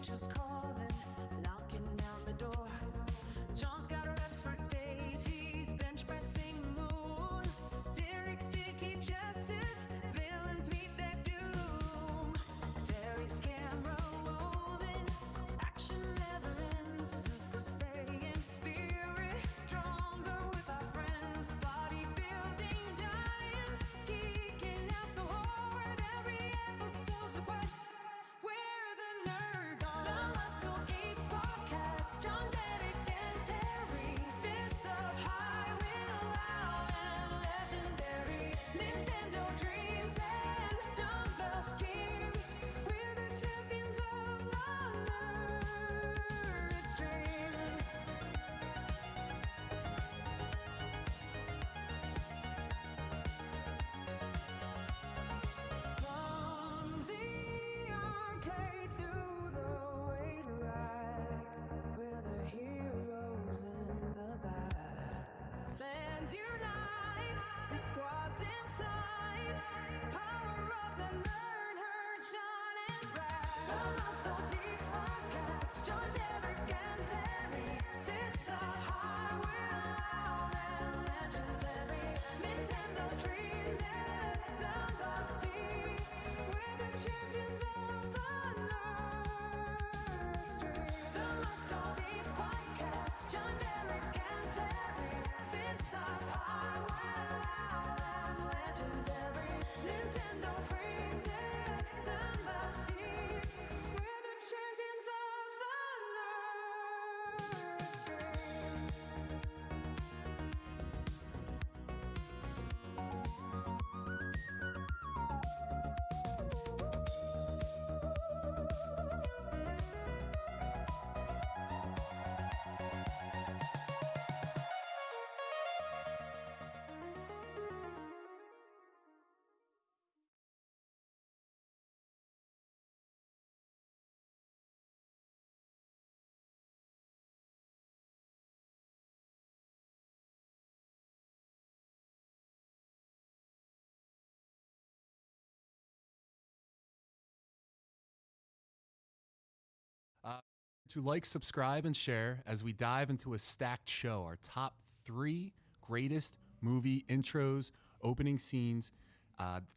angels calling, knocking down the door. John's got reps for days, he's bench pressing the moon. Derek's sticky justice, villains meet their doom. Terry's camera rolling, action never ends. Super Saiyan spirit, stronger with our friends. Bodybuilding giant, geeking out so hard. Every episode's a quest. We're the Nerd God. The Muscle Geeks podcast. John, Derek, and Terry. Fists up high, real loud and legendary. Nintendo dreams and dumbbell schemes. We're the champions of the nerd streams. From the arcade to the weight rack, we're the heroes in the back. Fans unite, the squad's in flight. Power of the nerd herd, Sean and Brad. The Muscle Geeks podcast, John, Derek, and Terry. Fists up high, we're loud and legendary. Nintendo dreams and dumbbell schemes. We're the champions of the nerd stream. The Muscle Geeks podcast, John, Derek, and Terry. Fists up high, we're loud and legendary. Nintendo dreams and dumbbell schemes. We're the champions of the nerd stream. To like, subscribe, and share as we dive into a stacked show. Our top 3 greatest movie intros, opening scenes,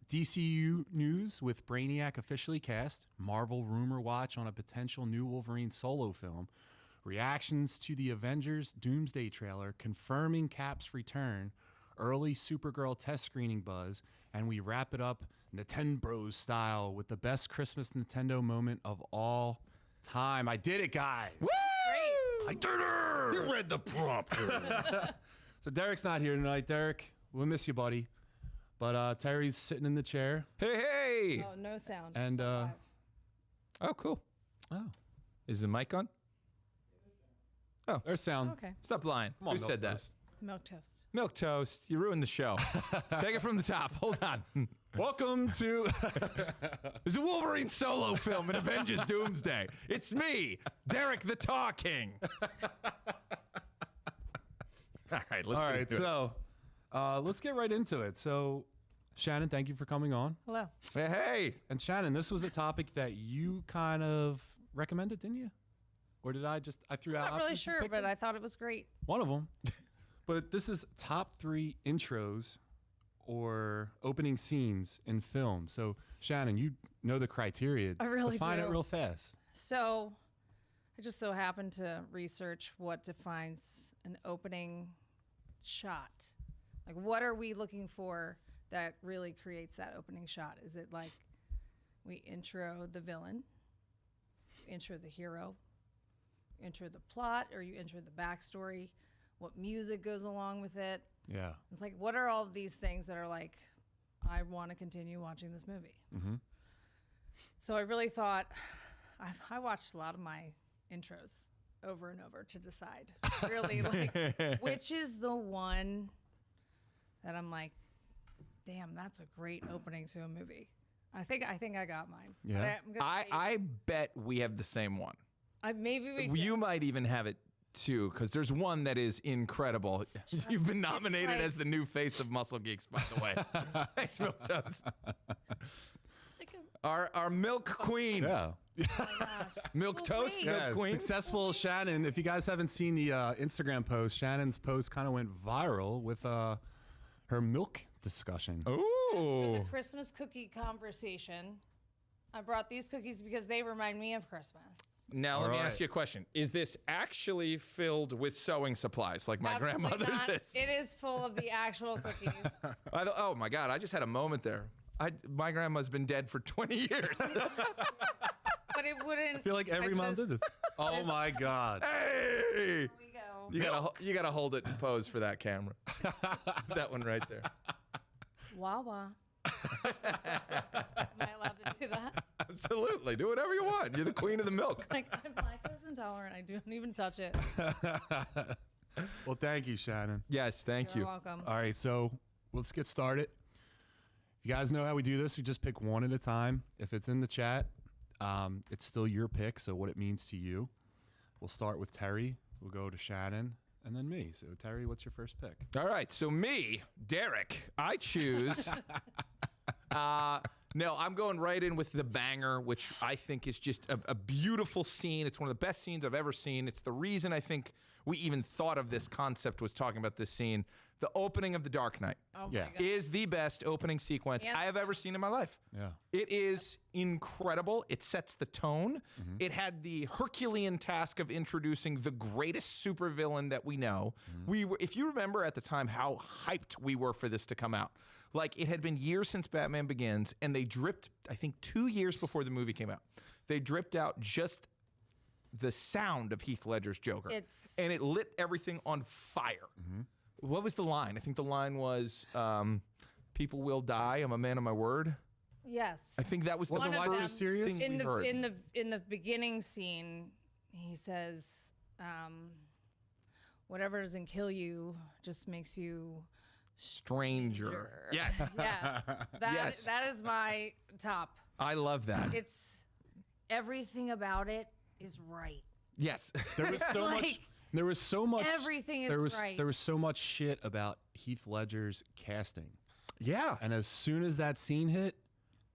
DCU news with Brainiac officially cast, Marvel rumor watch on a potential new Wolverine solo film, reactions to the Avengers Doomsday trailer confirming Cap's return, early Supergirl test screening buzz, and we wrap it up Nintenbros style with the best Christmas Nintendo moment of all time. I did it, guys. Woo! I did it. You read the prompter. So Derek's not here tonight. Derek, we'll miss you, buddy. But Terry's sitting in the chair. Hey! Oh, no sound. And Oh, cool. oh, Is the mic on? Oh, there's sound. Okay. stop lying. Come on, Who said that? Milquetoast. Milk toast. Milk Toast. You ruined the show. Take it from the top. Hold on. Welcome to There's a Wolverine solo film in Avengers Doomsday. It's me, Derek the Tar King. All right, let's All get right, into it. so let's get right into it. So, Shannon, thank you for coming on. Hello. Hey, And Shannon, this was a topic that you kind of recommended, didn't you? Or did I threw out? Not really options, you sure, picked but them? I thought it was great. One of them. But this is top 3 intros or opening scenes in film. So, Shannon, you know the criteria. I really Define do. it real fast. So I just so happened to research what defines an opening shot. Like, what are we looking for that really creates that opening shot? Is it like we intro the villain, intro the hero, intro the plot, or you intro the backstory? What music goes along with it? Yeah. It's like, what are all of these things that are like, I want to continue watching this movie? Mm-hmm. So I really thought, I watched a lot of my intros over and over to decide really like which is the one that I'm like, damn, that's a great opening to a movie. I think I got mine. Yeah. I bet we have the same one. Maybe we You do. might even have it too, because there's one that is incredible. You've been nominated like- as the new face of Muscle Geeks, by the way. Thanks, Milk Toast. It's like Our milk queen. Yeah. Oh my gosh. Milk toast, wait. milk Yeah, queen. successful Shannon. If you guys haven't seen the Instagram post, Shannon's post kind of went viral with her milk discussion. For Ooh. the Christmas cookie conversation, I brought these cookies because they remind me of Christmas. Now, let me ask right. you a question. Is this actually filled with sewing supplies like my Absolutely grandmother's not. is? It is full of the actual cookies. Oh, my God. I just had a moment there. My grandma's been dead for 20 years. But it wouldn't. I feel like every mom did this. Oh my God. Hey! Here we go. You gotta hold it and pose for that camera. That one right there. Wawa. Am I allowed to do that? Absolutely. Do whatever you want. You're the queen of the milk. Like, I'm lactose intolerant. I don't even touch it. Well, thank you, Shannon. Yes, thank You're you. welcome. All right, so let's get started. If you guys know how we do this, we just pick one at a time. If it's in the chat, it's still your pick, so what it means to you. We'll start with Terry. We'll go to Shannon, and then me. So, Terry, what's your first pick? All right. So me, Derek, I choose. No, I'm going right in with the banger, which I think is just a beautiful scene. It's one of the best scenes I've ever seen. It's the reason I think we even thought of this concept was talking about this scene. The opening of The Dark Knight Oh Yeah. my God. is the best opening sequence Yeah. I have ever seen in my life. Yeah. It is incredible. It sets the tone. It had the Herculean task of introducing the greatest supervillain that we know. We were, if you remember at the time how hyped we were for this to come out. Like, it had been years since Batman Begins, and they dripped, I think 2 years before the movie came out, they dripped out just the sound of Heath Ledger's Joker. And it lit everything on fire. What was the line? I think the line was, people will die. I'm a man of my word. Yes. I think that was the One of first them. serious? thing in we the heard. in the beginning scene, he says, "Whatever doesn't kill you just makes you Stranger. Yes. Yes, that Yes. that is my top. I love that. It's everything about it is right. Yes. There was so much. Like, There was so much. everything is there was right. there was so much shit about Heath Ledger's casting, Yeah. and as soon as that scene hit,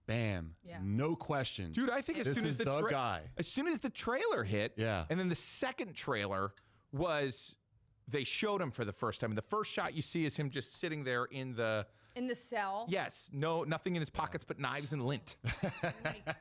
bam, Yeah. no question, Dude, I think as this soon is as the the guy. as soon as the trailer hit, Yeah. and then the second trailer was they showed him for the first time. And the first shot you see is him just sitting there in the in the cell. yes, nothing in his pockets but knives and lint.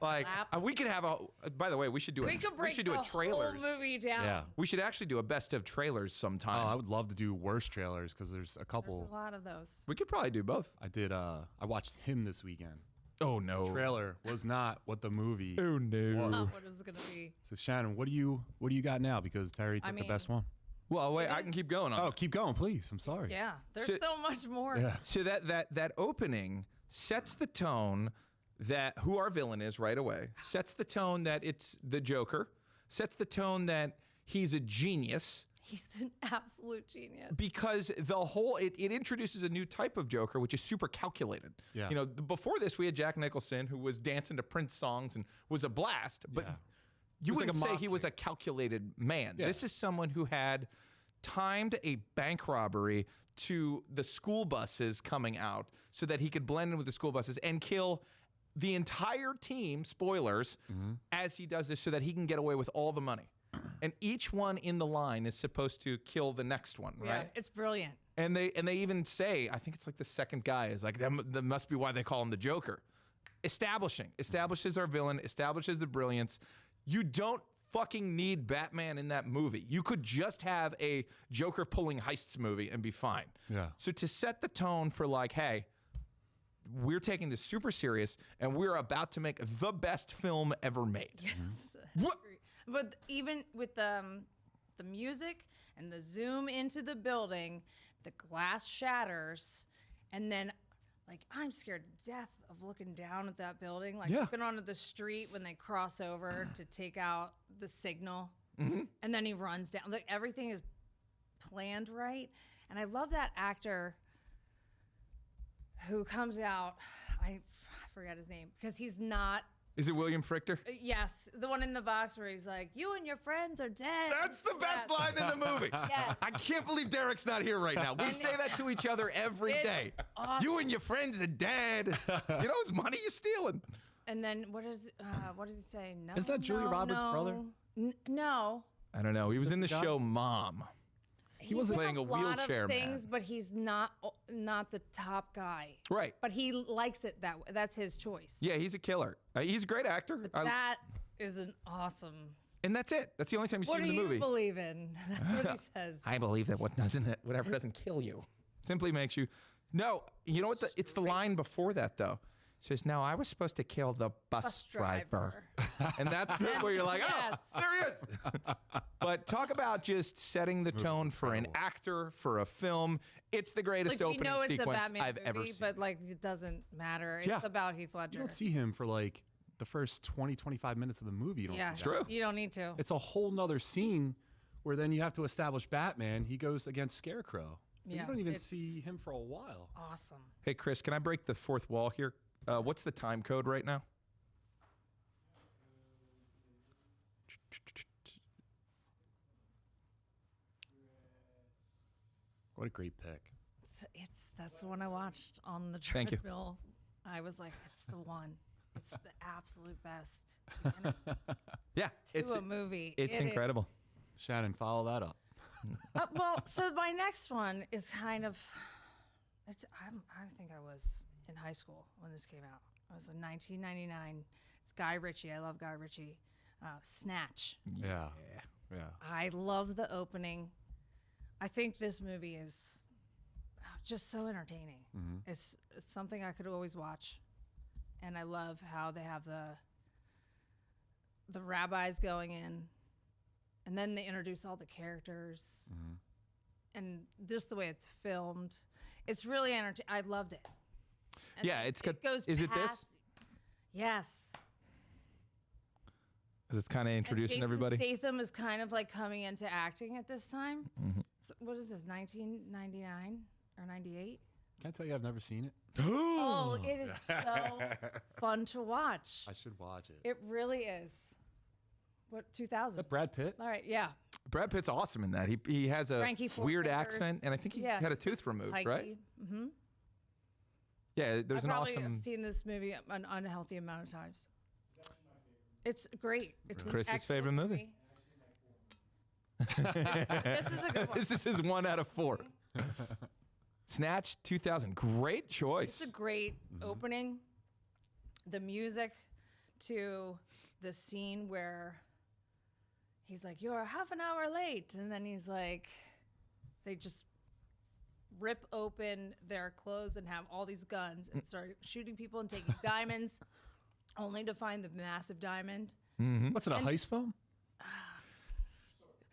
Like Clap. we could have a. By the way, we should do We could break do the a trailers. whole movie down. Yeah. We should actually do a best of trailers Oh, sometime. I would love to do worse trailers because there's a There's couple. a lot of those. We could probably do both. I did. I watched him this weekend. Oh no. Trailer was not what the movie. Oh no. Not what it was gonna be. So Shannon, what do you got now? Because Terry took the mean- best one. Well, wait, It I can is- keep going on. Oh, that. keep going, please. I'm sorry. Yeah, there's So- so much more. Yeah. So that opening sets the tone that who our villain is right away. Sets the tone that it's the Joker. Sets the tone that he's a genius He's an absolute genius. because the whole it introduces a new type of Joker, which is super calculated. Yeah. You know, before this we had Jack Nicholson who was dancing to Prince songs and was a blast, but Yeah. you was like wouldn't a say mob he was a calculated man. Yeah. This is someone who had timed a bank robbery to the school buses coming out so that he could blend in with the school buses and kill the entire team, spoilers, as he does this so that he can get away with all the money. And each one in the line is supposed to kill the next one, Yeah, right? it's brilliant. And they even say, I think it's like the second guy is like, that must be why they call him the Joker. Establishes our villain, establishes the brilliance. You don't fucking need Batman in that movie. You could just have a Joker pulling heists movie and be fine. Yeah. So to set the tone for like, hey, we're taking this super serious and we're about to make the best film ever made. Yes. What? But even with the music and the zoom into the building, the glass shatters, and then like I'm scared to death of looking down at that building, like Yeah. looking onto the street when they cross over to take out the signal, and then he runs down. Like everything is planned right, and I love that actor who comes out. I forgot his name because he's not. Is it William Frichter? Yes, the one in the box where he's like, "You and your friends are dead." That's the best Yes. line in the movie. Yes. I can't believe Derek's not here right now. We say that to each other every It's day. awesome. You and your friends are dead. You know whose money you're stealing. And then what does he say? No. Is that Julia Roberts' brother? No. I don't know. He was in the show Mom. He was in playing a lot wheelchair of things, man. but he's not the top guy. Right. But he likes it that way. That's his choice. Yeah, he's a killer. He's a great actor. That is an awesome. And that's it. That's the only time you see him in the movie. What do you believe in? That's what he says. I believe that whatever doesn't kill you simply makes you. No, you know what? It's the line before that though. It says, "Now I was supposed to kill the bus driver," and that's the bit where you're like, Yes. "Oh, there he is." But talk about just setting the tone for an actor, for a film. It's the greatest Like we opening know it's a sequence Batman I've movie, ever seen. but like it doesn't matter. It's Yeah. about Heath Ledger. You don't see him for like the first 20, 25 minutes of the movie. You don't Yeah, see True. You don't need to. It's a whole nother scene where then you have to establish Batman. He goes against Scarecrow. So Yeah, you don't even it's- see him for a while. Awesome. Hey, Chris, can I break the fourth wall here? What's the time code right now? What a great pick. That's the one I watched on the Thank you. treadmill. I was like, it's the one. It's the absolute best. Yeah, To a movie. It's It incredible. Shannon, follow that up. Well, so my next one is kind of. I think I was in high school when this came out. It was in 1999. It's Guy Ritchie. I love Guy Ritchie. Snatch. Yeah. Yeah. I love the opening. I think this movie is just so entertaining. It's something I could always watch, and I love how they have the rabbis going in, and then they introduce all the characters, and just the way it's filmed. It's really entertaining. I loved it. And Yeah, then it's got. it goes Is it this? past- Yes. 'Cause it's kind of And introducing Jason everybody. Statham is kind of like coming into acting at this time. Mm-hmm. So what is this, 1999 or 98? Can I tell you I've never seen it? Oh, it is so fun to watch. I should watch it. It really is. What, Is 2000? that Brad Pitt? All right, yeah. Brad Pitt's awesome in that. He has a Frankie Four weird Fingers. accent, and I think he Yeah. had a tooth removed, right? Mm-hmm. Yeah, there's I an probably awesome. have seen this movie an unhealthy amount of times. It's great. It's an Chris's excellent favorite movie. This is a good one. This is his 1 out of 4. Snatch 2000. Great choice. It's a great opening. The music to the scene where he's like, "You're half an hour late," and then he's like, they just rip open their clothes and have all these guns and start shooting people and taking diamonds, only to find the massive diamond. What's it, a heist film?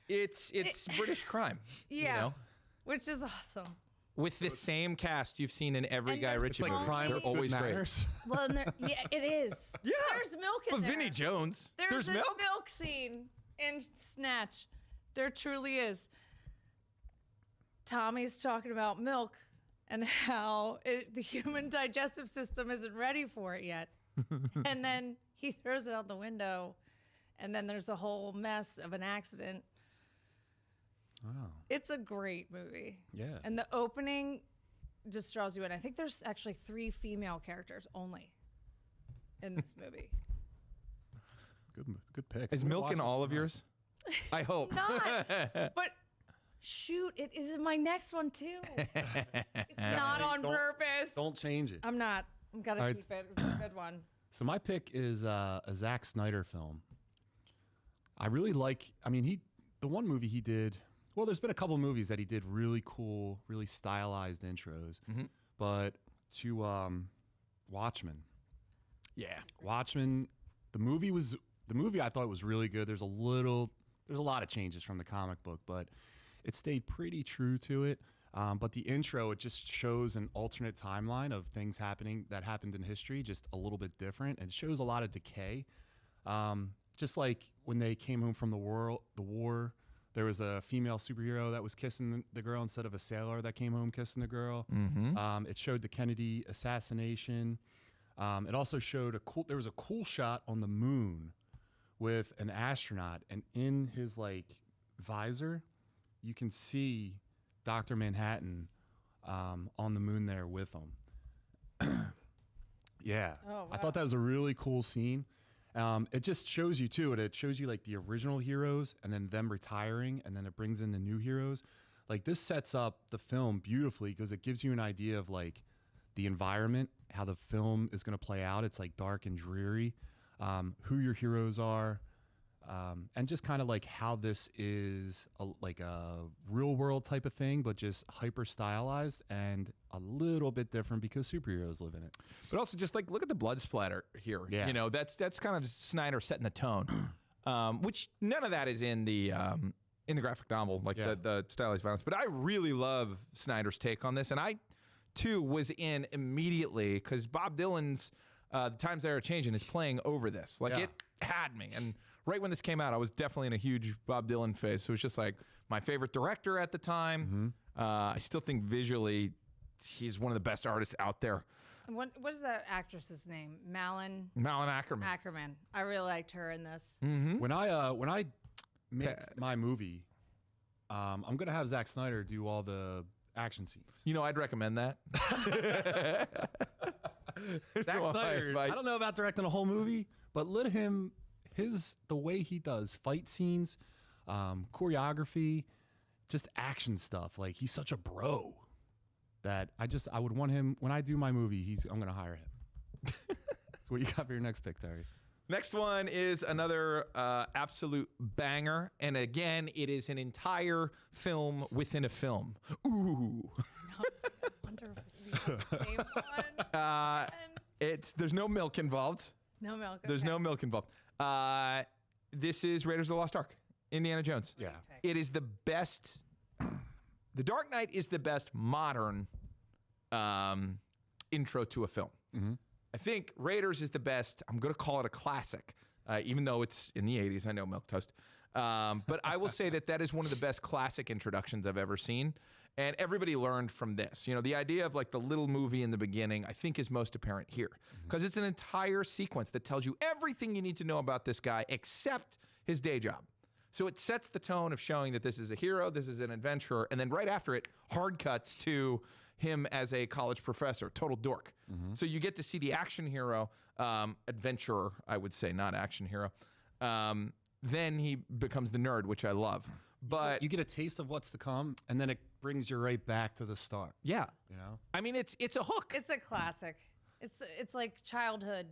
It's British crime. Yeah, You know? which is awesome. With the same cast you've seen in every And Guy there's Ritchie like movie. crime They're with always great. matters. Well, and yeah, it is. Yeah. There's milk in But there. Vinnie Jones. There's a milk. milk scene in Snatch. There truly is. Tommy's talking about milk and how the human digestive system isn't ready for it yet. And then he throws it out the window, and then there's a whole mess of an accident. Wow. It's a great movie. Yeah. And the opening just draws you in. I think there's actually 3 female characters only in this movie. Good pick. Is I'm gonna milk watch in it all of tonight. yours? I hope. Not, but shoot, it is in my next one too. It's not on purpose. Don't change it. I'm not. I'm gonna All right. keep it. It's a good one. So my pick is a Zack Snyder film. I really like. I mean, the one movie he did. Well, there's been a couple movies that he did really cool, really stylized intros. But to Watchmen. Yeah. Watchmen, the movie I thought was really good. There's a lot of changes from the comic book, but it stayed pretty true to it. But the intro, it just shows an alternate timeline of things happening that happened in history, just a little bit different. And it shows a lot of decay. Just like when they came home from the war, there was a female superhero that was kissing the girl instead of a sailor that came home kissing the girl. It showed the Kennedy assassination. It also showed there was a cool shot on the moon with an astronaut, and in his visor, you can see Dr. Manhattan on the moon there with him. Yeah. Oh, I wow. thought that was a really cool scene. It just shows you too. It shows you like the original heroes and then them retiring, and then it brings in the new heroes. Like this sets up the film beautifully because it gives you an idea of like the environment, how the film is going to play out. It's like dark and dreary, who your heroes are, and just kind of like how this is like a real world type of thing, but just hyper stylized and a little bit different because superheroes live in it. But also just like look at the blood splatter here. Yeah. You know, that's kind of Snyder setting the tone, which none of that is in the graphic novel, like the stylized violence. But I really love Snyder's take on this, and I too was in immediately because Bob Dylan's The Times They Are Changing is playing over this. Like it had me, and right when this came out, I was definitely in a huge Bob Dylan phase. So it was just like my favorite director at the time. I still think visually he's one of the best artists out there. What is that actress's name? Malin Ackerman. Ackerman. I really liked her in this. When I make my movie, I'm gonna have Zack Snyder do all the action scenes. You know, I'd recommend that. Zack Snyder, I don't know about directing a whole movie, but let him the way he does fight scenes, choreography, just action stuff. Like he's such a bro that I would want him when I do my movie. I'm gonna hire him. So what do you got for your next pick, Terry? Next one is another absolute banger, and again, it is an entire film within a film. Ooh. I wonder if we have the same one. There's no milk involved. No milk. There's okay. no milk involved. This is Raiders of the Lost Ark, Indiana Jones. Yeah. It is the best. The Dark Knight is the best modern intro to a film. I think Raiders is the best. I'm going to call it a classic, even though it's in the 80s. I know milk toast. But I will say that is one of the best classic introductions I've ever seen. And everybody learned from this. You know, the idea of like the little movie in the beginning, I think is most apparent here. Because it's an entire sequence that tells you everything you need to know about this guy except his day job. So it sets the tone of showing that this is a hero, this is an adventurer, and then right after it, hard cuts to him as a college professor, total dork. So you get to see the action hero, adventurer, I would say, not action hero. Then he becomes the nerd, which I love. But You get a taste of what's to come, and then it brings you right back to the start. yeah, You know? I mean, it's a hook. It's a classic. It's like childhood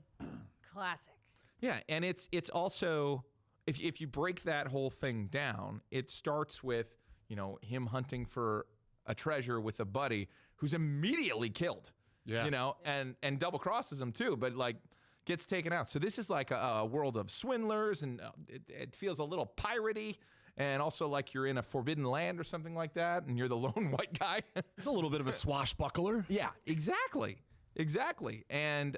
classic. Yeah, and it's also if you break that whole thing down, it starts with, you know, him hunting for a treasure with a buddy who's immediately killed. Yeah. You know, and double crosses him too, but like gets taken out. So this is like a world of swindlers, and it feels a little piratey, and also like you're in a forbidden land or something like that, and you're the lone white guy. It's a little bit of a swashbuckler. Yeah, exactly. And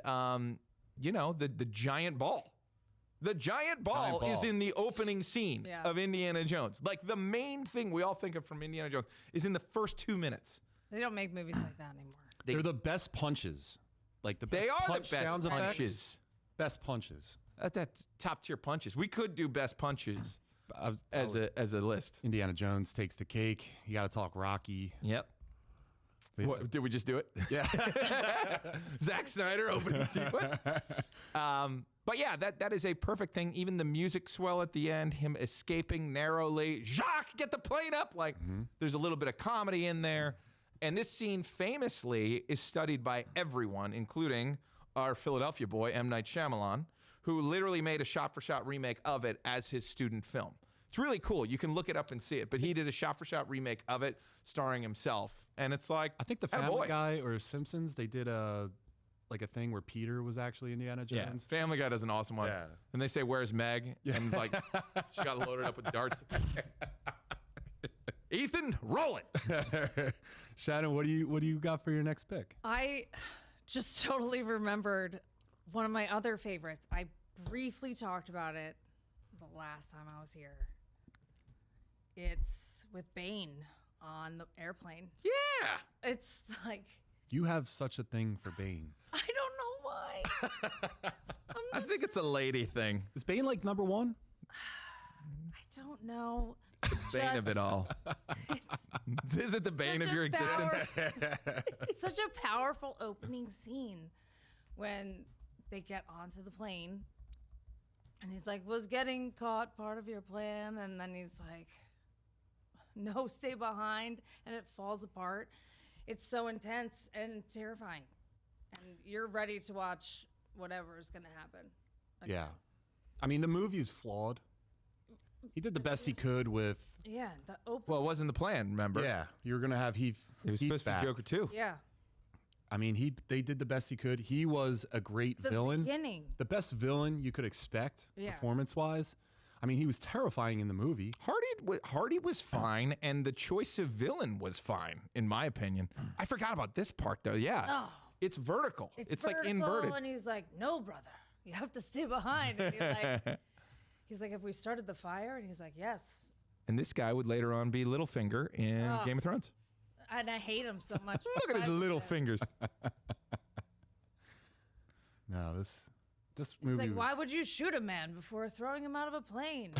you know, the giant ball. The giant ball is in the opening scene of Indiana Jones. Like the main thing we all think of from Indiana Jones is in the first 2 minutes. They don't make movies like that anymore. They're the best punches. Like the best They are punch the best sound effects. punches. Best punches. That's top tier punches. We could do best punches as a list. Indiana Jones takes the cake. You got to talk Rocky. Yep. What, did we just do it? Yeah. Zack Snyder opening sequence. But yeah, that is a perfect thing. Even the music swell at the end, him escaping narrowly. Jacques, get the plane up. Like there's a little bit of comedy in there. And this scene famously is studied by everyone, including our Philadelphia boy, M. Night Shyamalan, who literally made a shot-for-shot remake of it as his student film. It's really cool. You can look it up and see it. But he did a shot-for-shot remake of it starring himself. And it's like, I think the Family Guy or Simpsons, they did a thing where Peter was actually Indiana Jones. Yeah, Family Guy does an awesome one. Yeah. And they say, "Where's Meg?" And like, she got loaded up with darts. Ethan, roll it. Shannon, what do you got for your next pick? I just totally remembered one of my other favorites. I briefly talked about it the last time I was here. It's with Bane on the airplane. Yeah. It's like, You have such a thing for Bane. I don't know why. I think it's a lady thing. Is Bane like number one? I don't know. Bane of it all. Is it the bane of your existence? It's such a powerful opening scene when they get onto the plane, and he's like, "Was getting caught part of your plan?" And then he's like, "No, stay behind," and it falls apart. It's so intense and terrifying, and you're ready to watch whatever is going to happen. Yeah. I mean, the movie's flawed. He did the best he could with. Yeah, the open. Well, it wasn't the plan, remember? Yeah, you were gonna have Heath. It was Heath supposed to back. be Joker too. Yeah, I mean, they did the best he could. He was a great the villain. beginning. The best villain you could expect, Yeah. performance-wise. I mean, he was terrifying in the movie. Hardy was fine, and the choice of villain was fine, in my opinion. I forgot about this part, though. Yeah. Oh. It's vertical. It's like vertical, inverted. and he's like, "No, brother, you have to stay behind." And he's like, "Have we started the fire?" And he's like, "Yes." And this guy would later on be Littlefinger in Oh. Game of Thrones. And I hate him so much. Look at his little fingers. No, this He's movie. like, "Why would you shoot a man before throwing him out of a plane?"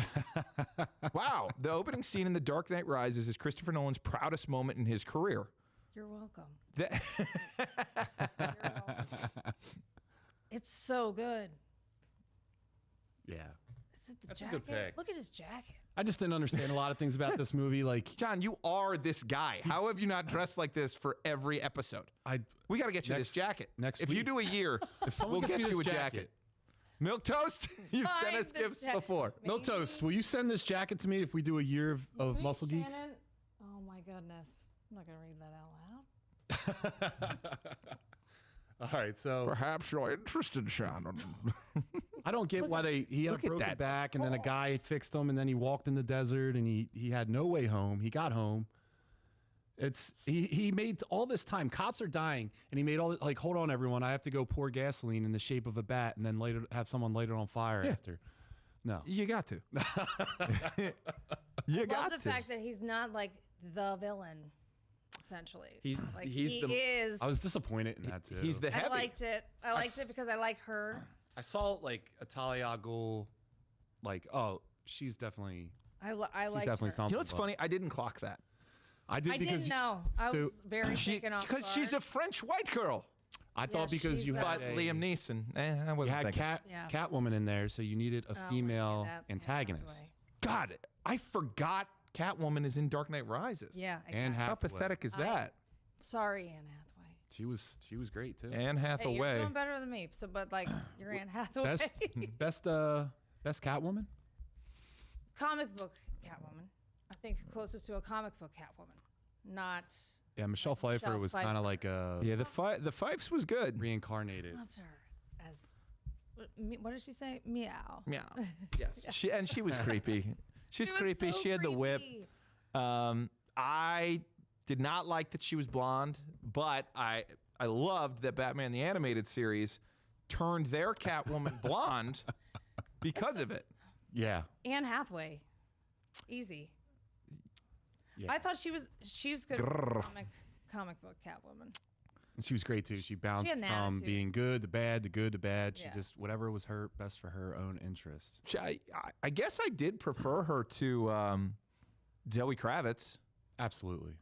Wow. The opening scene in The Dark Knight Rises is Christopher Nolan's proudest moment in his career. You're welcome. That- You're welcome. It's so good. Yeah. Is it the That's a jacket? good pick. Look at his jacket. I just didn't understand a lot of things about this movie. Like, John, you are this guy. How have you not dressed like this for every episode? We got to get you this jacket. next if you week. do a year, someone we'll gets get me you a this jacket. jacket. Milk toast? You've sent Fine, us this gifts jacket. before. Milk Toast, will you send this jacket to me if we do a year of Wait, Muscle Geeks? Shannon? Oh my goodness. I'm not going to read that out loud. All right, so Perhaps you're interested, Shannon. I don't get why he had a look at broken that. back, and then a guy fixed him, and then he walked in the desert, and he had no way home. He got home. He made all this time. Cops are dying, and he made all like, hold on, everyone, I have to go pour gasoline in the shape of a bat, and then later have someone light it on fire after. No, You got to. You Love got the to. fact that he's not like the villain, essentially. He's he is. I was disappointed in that too. He's the heavy. I liked it. I liked it because I like her. I saw like a Talia al Ghul, like, oh, she's definitely I like definitely her. something. You know what's but funny? I didn't clock that. I did I because didn't know. I so- was very taken off Because she's a French white girl. I thought Yeah, because she's you had But Liam Neeson, I you wasn't had thinking. Yeah. Catwoman in there, so you needed a Oh, female yeah, that- antagonist. Hathaway. God, I forgot Catwoman is in Dark Knight Rises. Yeah. Anne How Hathaway. pathetic is that? Sorry, Anne Hathaway. She was great too. Anne Hey, you're Hathaway. doing better than me. So, but like, you're Anne Hathaway. Best Catwoman. Comic book Catwoman. I think closest to a comic book Catwoman. Not. Yeah, Michelle Pfeiffer Michelle was kind Pfeiffer. of like a Yeah, the Fifes was good. reincarnated. Loved her as. What did she say? Meow. Yeah. Yes. She was creepy. She's She was creepy. so She had the whip. creepy. I did not like that she was blonde, but I loved that Batman the Animated Series turned their Catwoman blonde because of it. Yeah. Anne Hathaway. Easy. Yeah. I thought she was good comic book Catwoman. And she was great too. She bounced an from attitude. being good to bad to good to bad. She Yeah. just whatever was her best for her own interest. I guess I did prefer her to Zoe Kravitz. Absolutely.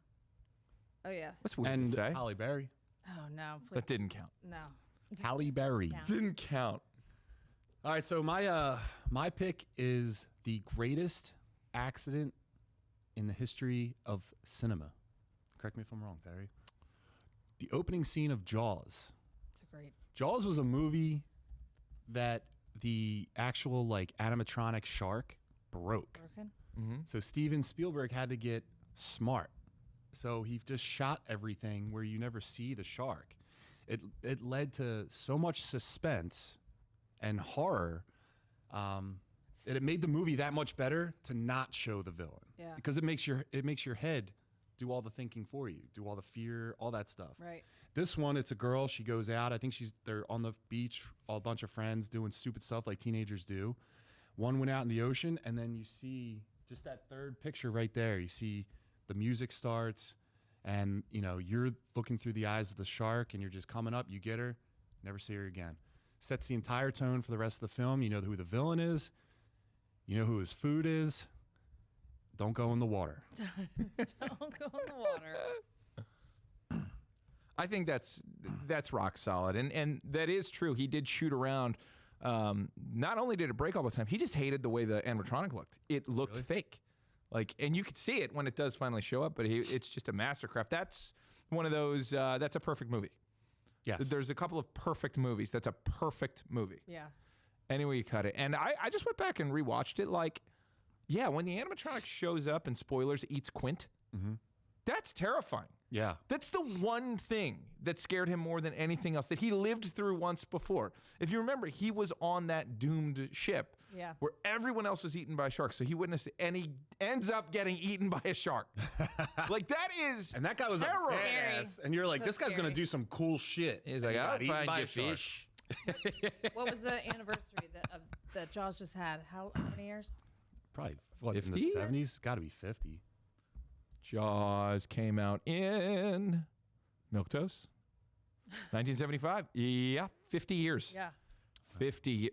Oh yeah. That's weird And to say. Halle Berry. Oh no. Please. That didn't count. No. Halle Berry. Yeah. Didn't count. All right, so my pick is the greatest accident in the history of cinema. Correct me if I'm wrong, Terry. The opening scene of Jaws. It's a great. Jaws was a movie that the actual like animatronic shark broke. Broken. So Steven Spielberg had to get smart. So he just shot everything where you never see the shark. It led to so much suspense and horror. It made the movie that much better to not show the villain. Yeah. Because it makes your head do all the thinking for you, do all the fear, all that stuff. Right. This one, it's a girl. She goes out. I think they're on the beach, all a bunch of friends doing stupid stuff like teenagers do. One went out in the ocean, and then you see just that third picture right there. You see the music starts, and you're looking through the eyes of the shark, and you're just coming up. You get her, never see her again. Sets the entire tone for the rest of the film. You know who the villain is. You know who his food is. Don't go in the water. Don't go in the water. I think that's rock solid, and that is true. He did shoot around. Not only did it break all the time, he just hated the way the animatronic looked. It looked fake, like, and you could see it when it does finally show up. But it's just a mastercraft. That's one of those. That's a perfect movie. Yes. There's a couple of perfect movies. That's a perfect movie. Yeah. Anyway, you cut it, and I just went back and rewatched it. Like, yeah, when the animatronic shows up and spoilers eats Quint, that's terrifying. Yeah. That's the one thing that scared him more than anything else that he lived through once before. If you remember, he was on that doomed ship where everyone else was eaten by sharks. So he witnessed it, and he ends up getting eaten by a shark. Like, that is And that guy was a terror. badass. And you're like, So this guy's going to scary. do some cool shit. He's like, And he I'll got eaten find by you a shark. fish. What was the anniversary that Jaws just had? How many years? Probably, what, in 50? the 70s? Got to be 50. Jaws came out in Milquetoast, 1975. Yeah, 50 years. Yeah. 50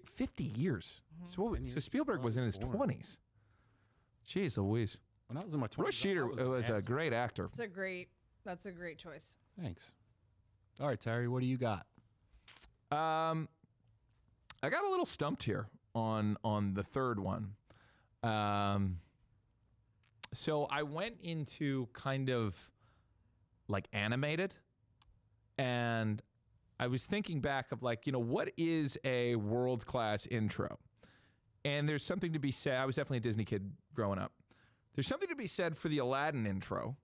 years. So Spielberg was in his 20s. Jeez Louise. When I was in my 20s. Roy Scheider was a great actor. That's a great choice. Thanks. All right, Terry, what do you got? I got a little stumped here on the third one. So I went into kind of like animated, and I was thinking back of like, what is a world-class intro? And there's something to be said. I was definitely a Disney kid growing up. There's something to be said for the Aladdin intro,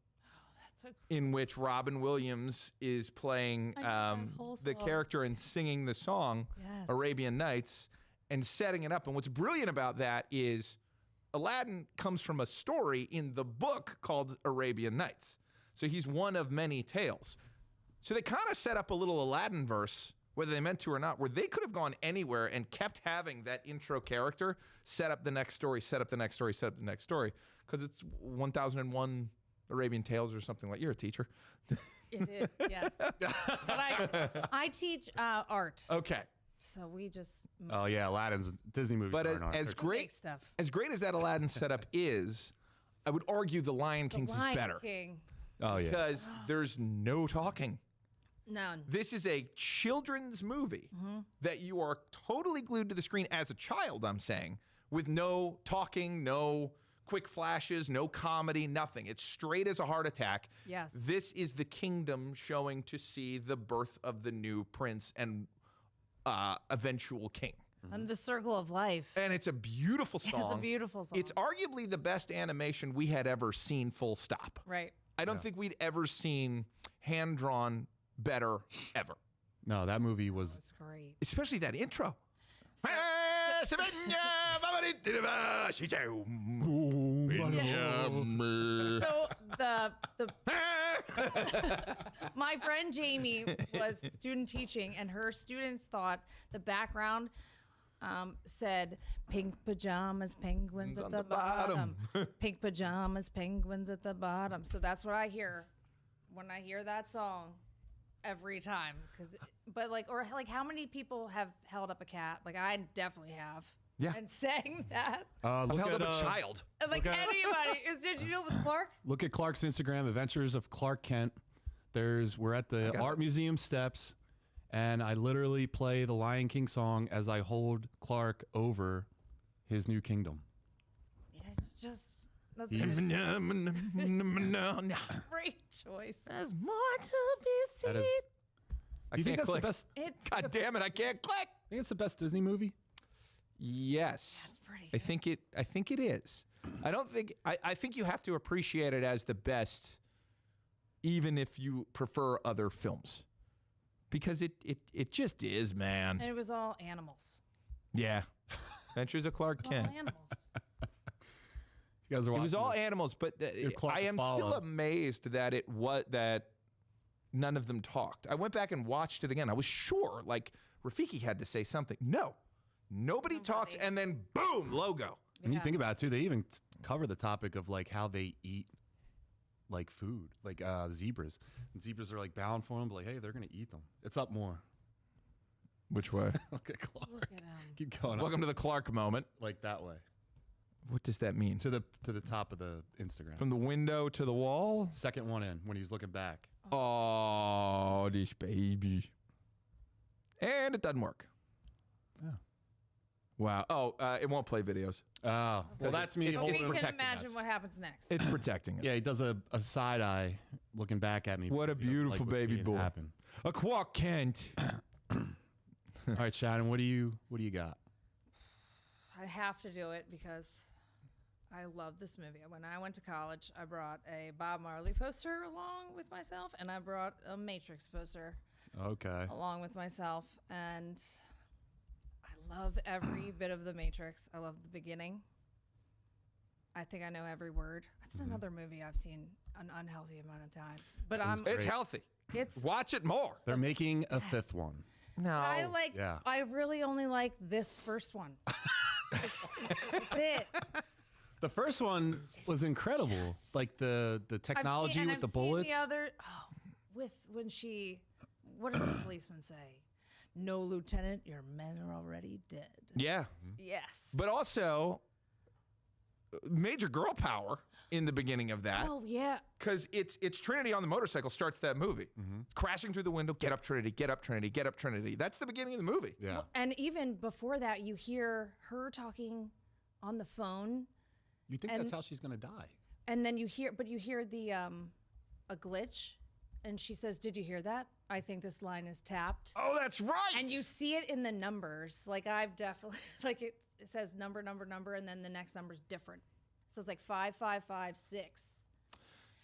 in which Robin Williams is playing the character and singing the song Arabian Nights and setting it up. And what's brilliant about that is Aladdin comes from a story in the book called Arabian Nights. So he's one of many tales. So they kind of set up a little Aladdin verse, whether they meant to or not, where they could have gone anywhere and kept having that intro character set up the next story, set up the next story, set up the next story. Because it's 1001 Arabian Tales or something like. You're a teacher. It is, yes. But I teach art. Okay. So we just Oh, yeah, Aladdin's Disney movie. But aren't as art. great make stuff. as great as that Aladdin setup is, I would argue The Lion King's is Lion better. King. Oh, yeah. Because there's no talking. None. This is a children's movie that you are totally glued to the screen as a child, I'm saying, with no talking, no quick flashes, no comedy, nothing. It's straight as a heart attack. Yes. This is the kingdom showing to see the birth of the new prince and eventual king. And the circle of life. And it's a beautiful song. It's a beautiful song. It's arguably the best animation we had ever seen, full stop. Right. I don't think we'd ever seen hand-drawn better, ever. No, that movie was. It's great. Especially that intro. So the my friend Jamie was student teaching, and her students thought the background said pink pajamas, penguins at the bottom. Pink pajamas, penguins at the bottom. So that's what I hear when I hear that song every time. But how many people have held up a cat? Like, I definitely have. Yeah. And sang that. I've held up a child. Like anybody. Did you do it with Clark? Look at Clark's Instagram, Adventures of Clark Kent. We're at the art museum steps, and I literally play the Lion King song as I hold Clark over his new kingdom. It's just that's a He's- great choice. There's more to be seen. That is. I Do you think can't that's click. the best? It's God damn it, I can't click. I think it's the best Disney movie. Yes. That's pretty I good. think it is. I think you have to appreciate it as the best, even if you prefer other films. Because it just is, man. And it was all animals. Yeah. Adventures of Clark It was all Kent. animals. You guys are It watching. was all this. animals, but Clark I am follow. still amazed that that none of them talked. I went back and watched it again. I was sure, like, Rafiki had to say something. No. Nobody talks, and then boom, logo. When you Yeah. think about it, too, they even cover the topic of like how they eat like food, like zebras. And zebras are like bound for them, but like, hey, they're gonna eat them. It's up more. Which way? Look at Clark. Look at him. Keep going. Welcome to the Clark moment. like that way What does that mean? to the top of the Instagram. From the window to the wall? Second one in when he's looking back. Oh, this baby. And it doesn't work. Yeah. Wow. Oh, it won't play videos. Oh, well, that's me it's We holding can protecting imagine us. what happens next. It's protecting it. Yeah, he does a side eye looking back at me. What a because he doesn't beautiful what's baby being boy. happen. A Quark Kent. All right, Shannon, what do you got? I have to do it because I love this movie. When I went to college, I brought a Bob Marley poster along with myself, and I brought a Matrix poster Okay. along with myself. And I love every bit of the Matrix. I love the beginning. I think I know every word. It's another movie I've seen an unhealthy amount of times, but It's healthy. it's Watch it more. They're making a fifth one. No. I like. Yeah. I really only like this first one. That's it. The first one was incredible. Like the technology with the bullets. The other, with when she, what did the policeman say? No, Lieutenant, your men are already dead. Yeah. Yes. But also, major girl power in the beginning of that. Oh yeah. Because it's Trinity on the motorcycle starts that movie. Crashing through the window, get up Trinity, get up Trinity, get up Trinity. That's the beginning of the movie. Yeah. And even before that, you hear her talking on the phone, You think that's how she's gonna die? and then you hear the a glitch, and she says, "Did you hear that? I think this line is tapped." Oh, that's right. And you see it in the numbers. Like I've definitely like it says number, and then the next number's different. So it's like 5556.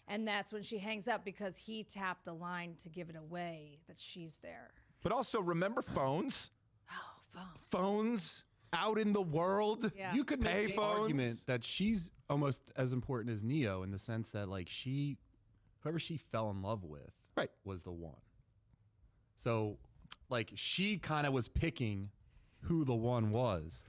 And that's when she hangs up because he tapped the line to give it away that she's there. But also remember phones. Oh, phone. Phones out in the world. Yeah. You could make the Payphones. argument that she's almost as important as Neo in the sense that like whoever she fell in love with, Right. was the one. So, like she kind of was picking who the one was.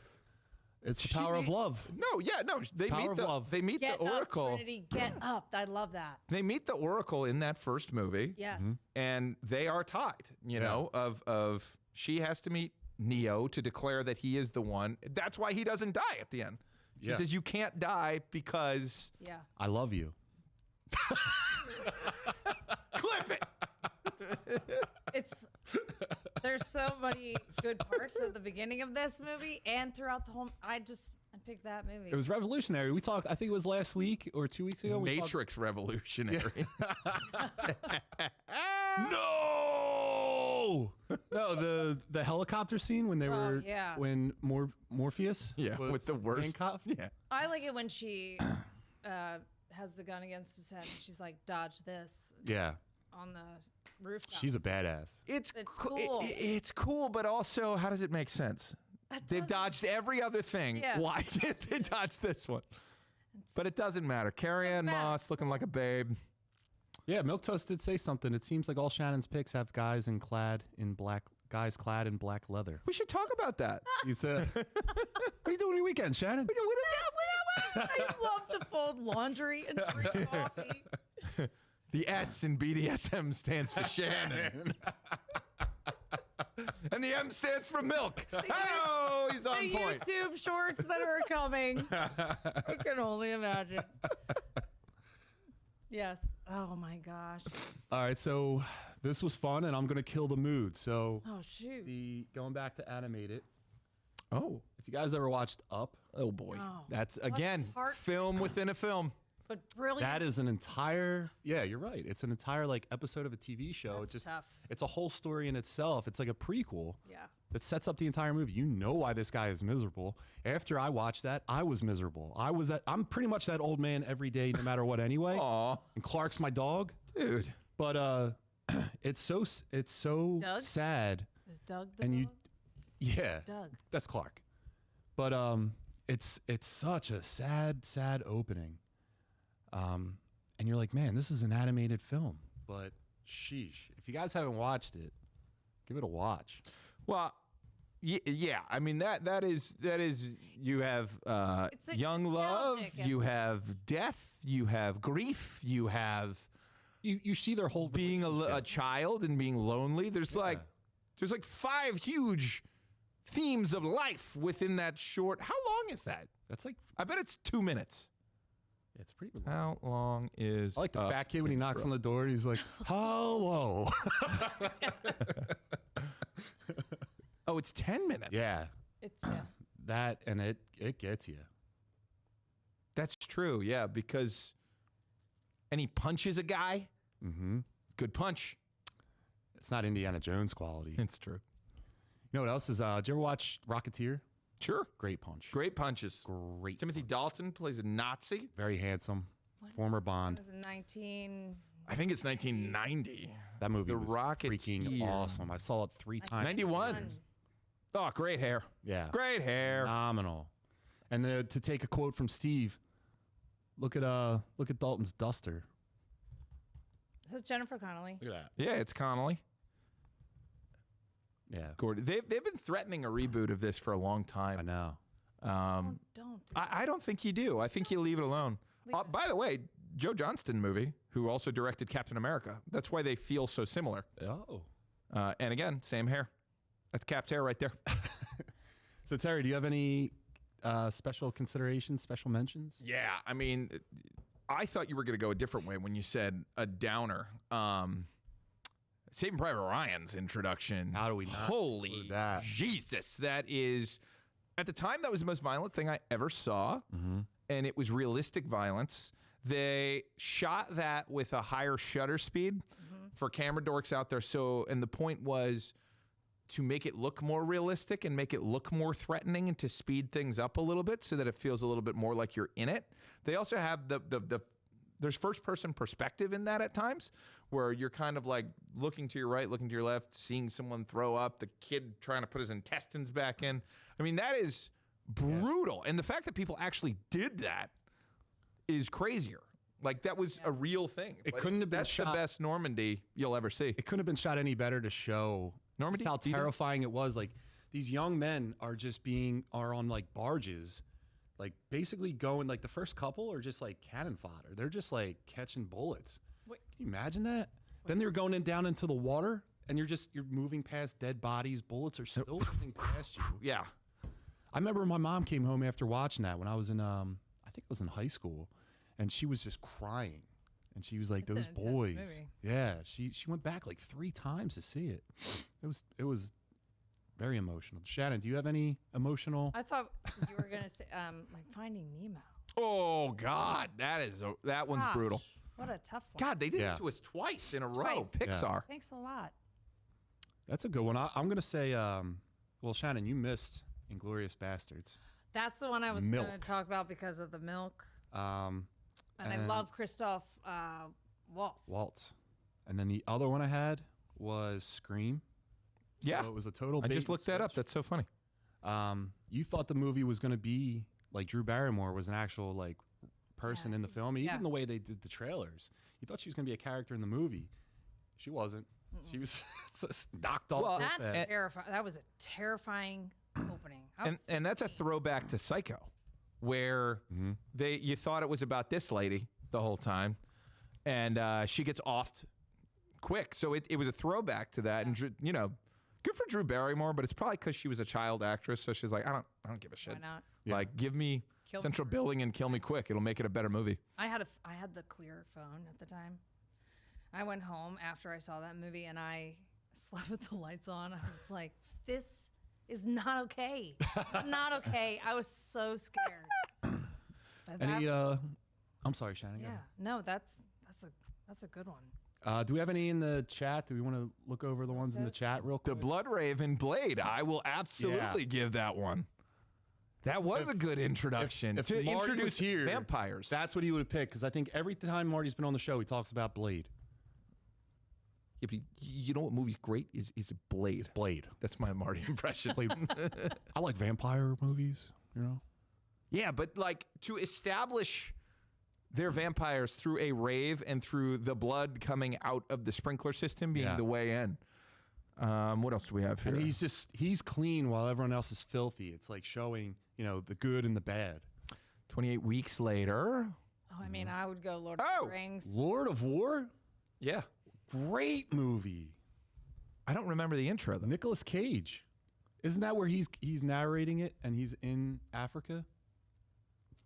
It's the power of love. No, yeah, no. They Power meet of the love. they meet Get the Oracle. up, Trinity, get up. I love that. They meet the Oracle in that first movie. Yes. And they are tied, you know, of she has to meet Neo to declare that he is the one. That's why he doesn't die at the end. She Yeah. says you can't die because Yeah. I love you. clip it. There's so many good parts at the beginning of this movie and throughout the whole. I picked that movie. It was revolutionary. We talked. I think it was last week or 2 weeks ago. we talked- Matrix revolutionary. No, no. The helicopter scene when they were yeah. when Morpheus Yeah, was with the worst. handcuffed. Yeah. I like it when she has the gun against his head and she's like, dodge this Yeah, on the rooftop. she's a badass. It's It's cool. cool. It's cool, but also, how does it make sense? They've dodged every other thing. Yeah. Why did they dodge this one? But it doesn't matter. Carrie Ann matter. Moss looking like a babe. Yeah, Milquetoast did say something. It seems like all Shannon's picks have guys clad in black leather. We should talk about that. You said, "What are you doing on your weekend, Shannon?" I love to fold laundry and drink coffee. The S in BDSM stands for Shannon. And the M stands for milk. Oh, he's on The point. YouTube shorts that are coming. I can only imagine. Yes. Oh my gosh. All right, so this was fun, and I'm gonna kill the mood. So Oh shoot. going back to animated. Oh. If you guys ever watched Up, Oh, boy. Oh, That's, again, heart- film within a film. But brilliant. that is an entire you're right. It's an entire like episode of a TV show. That's tough. It's a whole story in itself. It's like a prequel. Yeah. That sets up the entire movie. You know why this guy is miserable. After I watched that, I was miserable. I'm pretty much that old man every day, no matter what anyway. Aw. And Clark's my dog. Dude. But it's so Doug? sad. Is Doug the And you dog? Yeah. Doug. That's Clark. But it's such a sad opening. And you're like, man, this is an animated film. But sheesh. If you guys haven't watched it, give it a watch. Well, yeah. I mean that is you have It's like young love, nostalgic and- you have death, you have grief, you have You see their whole being a child and being lonely. There's like 5 huge themes of life within that short. How long is that? That's like I bet it's 2 minutes. It's pretty. How long is? I like the fat kid when he knocks on the door and he's like, "Hello." Oh, it's 10 minutes. Yeah, It's that and it gets you. That's true. Yeah, because and he punches a guy. Mm-hmm. Good punch. It's not Indiana Jones quality. It's true. You know what else is? Did you ever watch Rocketeer? Sure. Great punch. Great punches. Great. Timothy Dalton plays a Nazi. Very handsome. Former Bond. was it 19. I think it's 1990. That movie The was Rocketeer. freaking awesome. I saw it 3 times. 91. Oh, great hair. Yeah. Great hair. Phenomenal. And to take a quote from Steve, look at Dalton's duster. This is Jennifer Connelly. Look at Yeah, it's Connolly. that. Yeah. Gordon. They've been threatening a reboot of this for a long time. I know. Don't do I don't think you do. I think you leave it alone. By the way, Joe Johnston movie, who also directed Captain America. That's why they feel so similar. Oh. And again, same hair. That's Cap's hair right there. So Terry, do you have any special considerations, special mentions? Yeah, I mean, I thought you were going to go a different way when you said a downer. Saving Private Ryan's introduction. How do we not Holy include that? Jesus. That is, at the time, that was the most violent thing I ever saw. Mm-hmm. And it was realistic violence. They shot that with a higher shutter speed for camera dorks out there. So, and the point was to make it look more realistic and make it look more threatening and to speed things up a little bit so that it feels a little bit more like you're in it. They also have there's first person perspective in that at times where you're kind of like looking to your right, looking to your left, seeing someone throw up, the kid trying to put his intestines back in. I mean, that is brutal. And the fact that people actually did that is crazier. Like that was a real thing. It couldn't have been That's shot. the best Normandy you'll ever see. It couldn't have been shot any better to show Normandy? just how Do you think? terrifying it was. Like these young men are on like barges, like basically going like the first couple are just like cannon fodder. They're just like catching bullets. Wait. Can you imagine that? Then they're going down into the water and you're moving past dead bodies. Bullets are still moving past you. Yeah. I remember my mom came home after watching that when I was in, I think it was in high school, and she was just crying. And she was like, That's an "Those intense boys." movie. Yeah, she went back like 3 times to see it. It was very emotional. Shannon, do you have any emotional? I thought you were gonna say like Finding Nemo. Oh God, that one's Gosh, brutal. What a tough one. God, they did Yeah. it to us twice in a row. Twice. Pixar. Thanks a lot. That's a good one. I'm gonna say, well, Shannon, you missed Inglourious Bastards. That's the one I was going to Milk. talk about because of the milk. And I love Christoph Waltz. Waltz. And then the other one I had was Scream. Yeah. So it was a total. I bait just and looked that up. switch. That's so funny. You thought the movie was going to be like Drew Barrymore was an actual like person Yeah. in the film, even Yeah. the way they did the trailers. You thought she was going to be a character in the movie. She wasn't. She was just knocked off. Well, so That's fast. terrifying. That was a terrifying opening. And that's a throwback to Psycho, where you thought it was about this lady the whole time, and she gets offed quick. So it was a throwback to that, and you know, good for Drew Barrymore, but it's probably because she was a child actress, so she's like, I don't give a shit. Why not? Yeah. Like, give me Kill central me. billing and kill me quick. It'll make it a better movie. I had the clear phone at the time. I went home after I saw that movie and I slept with the lights on. I was like, this is not okay. It's not okay. I was so scared. But Any? that- I'm sorry, Shannon. go yeah. ahead. No, that's a good one. Do we have any in the chat? Do we want to look over the ones in the chat real The quick? Blood Raven Blade. I will absolutely give that one. That was a good introduction if to Marty was introduce here, vampires. That's what he would have picked because I think every time Marty's been on the show, he talks about Blade. Yeah, but you know what movie's great is Blade. Blade. That's my Marty impression. Blade. I like vampire movies. You know. Yeah, but like to establish their vampires through a rave and through the blood coming out of the sprinkler system being Yeah. the way in. What else do we have here? And he's clean while everyone else is filthy. It's like showing, you know, the good and the bad. 28 weeks later. Oh, I mean, I would go Lord Oh! of the Rings. Lord of War, Yeah. great movie. I don't remember the intro though. Nicolas Cage, isn't that where he's narrating it and he's in Africa?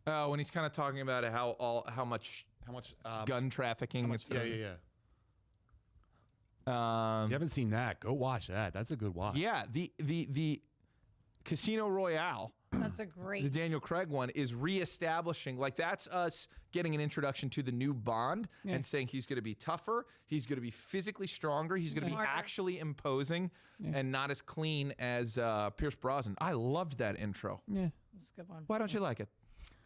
Oh, when he's kind of talking about how much gun trafficking. Yeah. You haven't seen that? Go watch that. That's a good watch. Yeah, the Casino Royale, That's a the great. Daniel Craig one, is reestablishing, like, that's us getting an introduction to the new Bond and saying he's going to be tougher, he's going to be physically stronger, he's going to be Smarter. actually imposing and not as clean as Pierce Brosnan. I loved that intro. Yeah. That's a good one. Why don't you like it?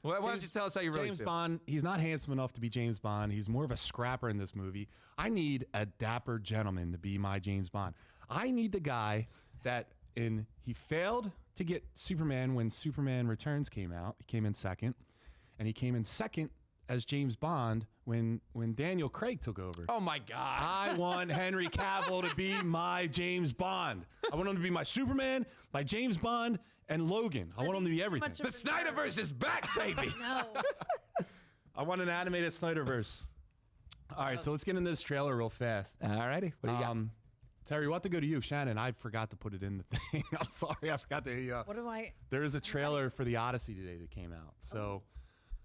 Why don't you tell us how you really James feel? Bond, he's not handsome enough to be James Bond. He's more of a scrapper in this movie. I need a dapper gentleman to be my James Bond. I need the guy that he failed to get Superman when Superman Returns came out. He came in second. And he came in second as James Bond when Daniel Craig took over. Oh, my God. I want Henry Cavill to be my James Bond. I want him to be my Superman, my James Bond, and Logan. I want him to be everything. The Snyderverse is back, baby. No. I want an animated Snyderverse. All right, so let's get into this trailer real fast. All righty. What do you got? Terry, we'll have to go to you. Shannon, I forgot to put it in the thing. I'm sorry, I forgot to. What do I? There is a trailer for the Odyssey today that came out. So,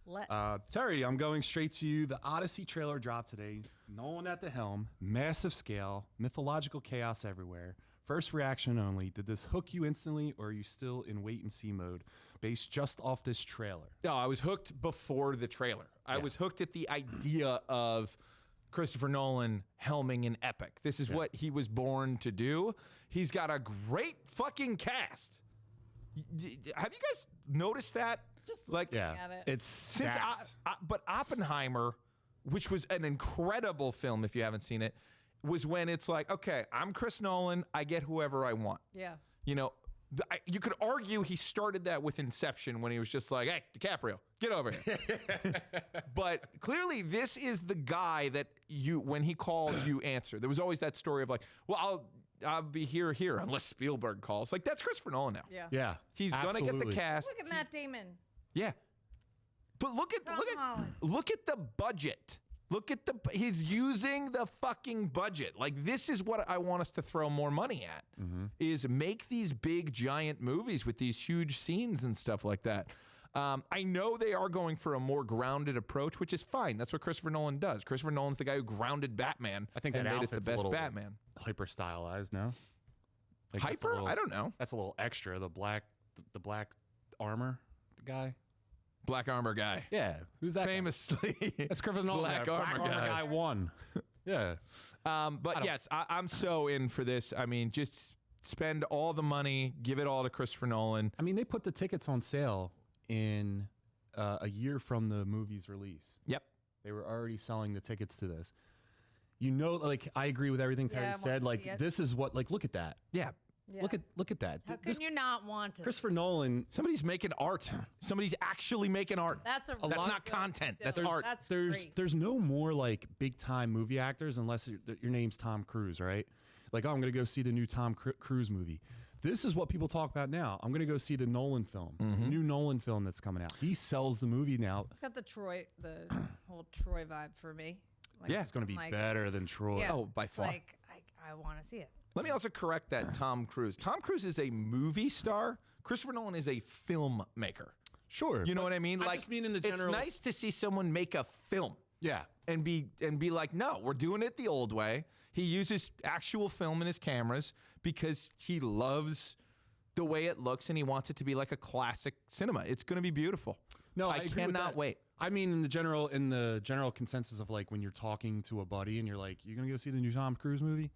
Let's. Terry, I'm going straight to you. The Odyssey trailer dropped today. Nolan at the helm, massive scale, mythological chaos everywhere. First reaction only. Did this hook you instantly, or are you still in wait and see mode based just off this trailer? No, I was hooked before the trailer. I was hooked at the idea of Christopher Nolan helming an epic. This is what he was born to do. He's got a great fucking cast. Have you guys noticed that? Just like, looking at it. It's since stacked. but Oppenheimer, which was an incredible film if you haven't seen it, was when it's like, okay, I'm Chris Nolan, I get whoever I want. Yeah. You know, you could argue he started that with Inception when he was just like, hey, DiCaprio, get over here. But clearly this is the guy that when he calls, you answer. There was always that story of like, well, I'll be here unless Spielberg calls. Like, that's Christopher Nolan now. Yeah. Yeah. He's going to get the absolutely. cast. Look at Matt Damon. Yeah. But look Tom Holland. at the budget. He's using the fucking budget. Like, this is what I want us to throw more money at, is make these big, giant movies with these huge scenes and stuff like that. I know they are going for a more grounded approach, which is fine. That's what Christopher Nolan does. Christopher Nolan's the guy who grounded Batman. I think and that made it the outfit's best a little Batman. hyper stylized now. Like, that's a Hyper? little- I don't know. That's a little extra. The black armor, the guy. Black armor guy. Yeah, who's that? guy? Famously. That's Christopher Nolan. Black armor guy. won. Yeah. But yes, I'm so in for this. I mean, just spend all the money, give it all to Christopher Nolan. I mean, they put the tickets on sale in a year from the movie's release. Yep. They were already selling the tickets to this. You know, like, I agree with everything Terry Yeah, I want said. to Like, see it. this is what, like, look at that. Yeah. Yeah. Look at that. How This can you not want it? Christopher Nolan. Somebody's making art. Somebody's actually making art. That's a That's really not good content. still. That's art. That's There's great. there's no more like big time movie actors unless your name's Tom Cruise, right? Like, oh, I'm gonna go see the new Tom Cruise movie. This is what people talk about now. I'm gonna go see the Nolan film, the new Nolan film that's coming out. He sells the movie now. It's got the whole Troy vibe for me. Like, Yeah. It's gonna be like, better than Troy. Yeah. Oh, by it's far. Like, I want to see it. Let me also correct that Tom Cruise. Tom Cruise is a movie star. Christopher Nolan is a filmmaker. Sure. You know what I mean? I Like, just mean in the general. it's nice to see someone make a film Yeah. and be like, no, we're doing it the old way. He uses actual film in his cameras because he loves the way it looks and he wants it to be like a classic cinema. It's going to be beautiful. No, I agree with cannot that. wait. I mean, in the general consensus of like when you're talking to a buddy and you're like, you're gonna go see the new Tom Cruise movie,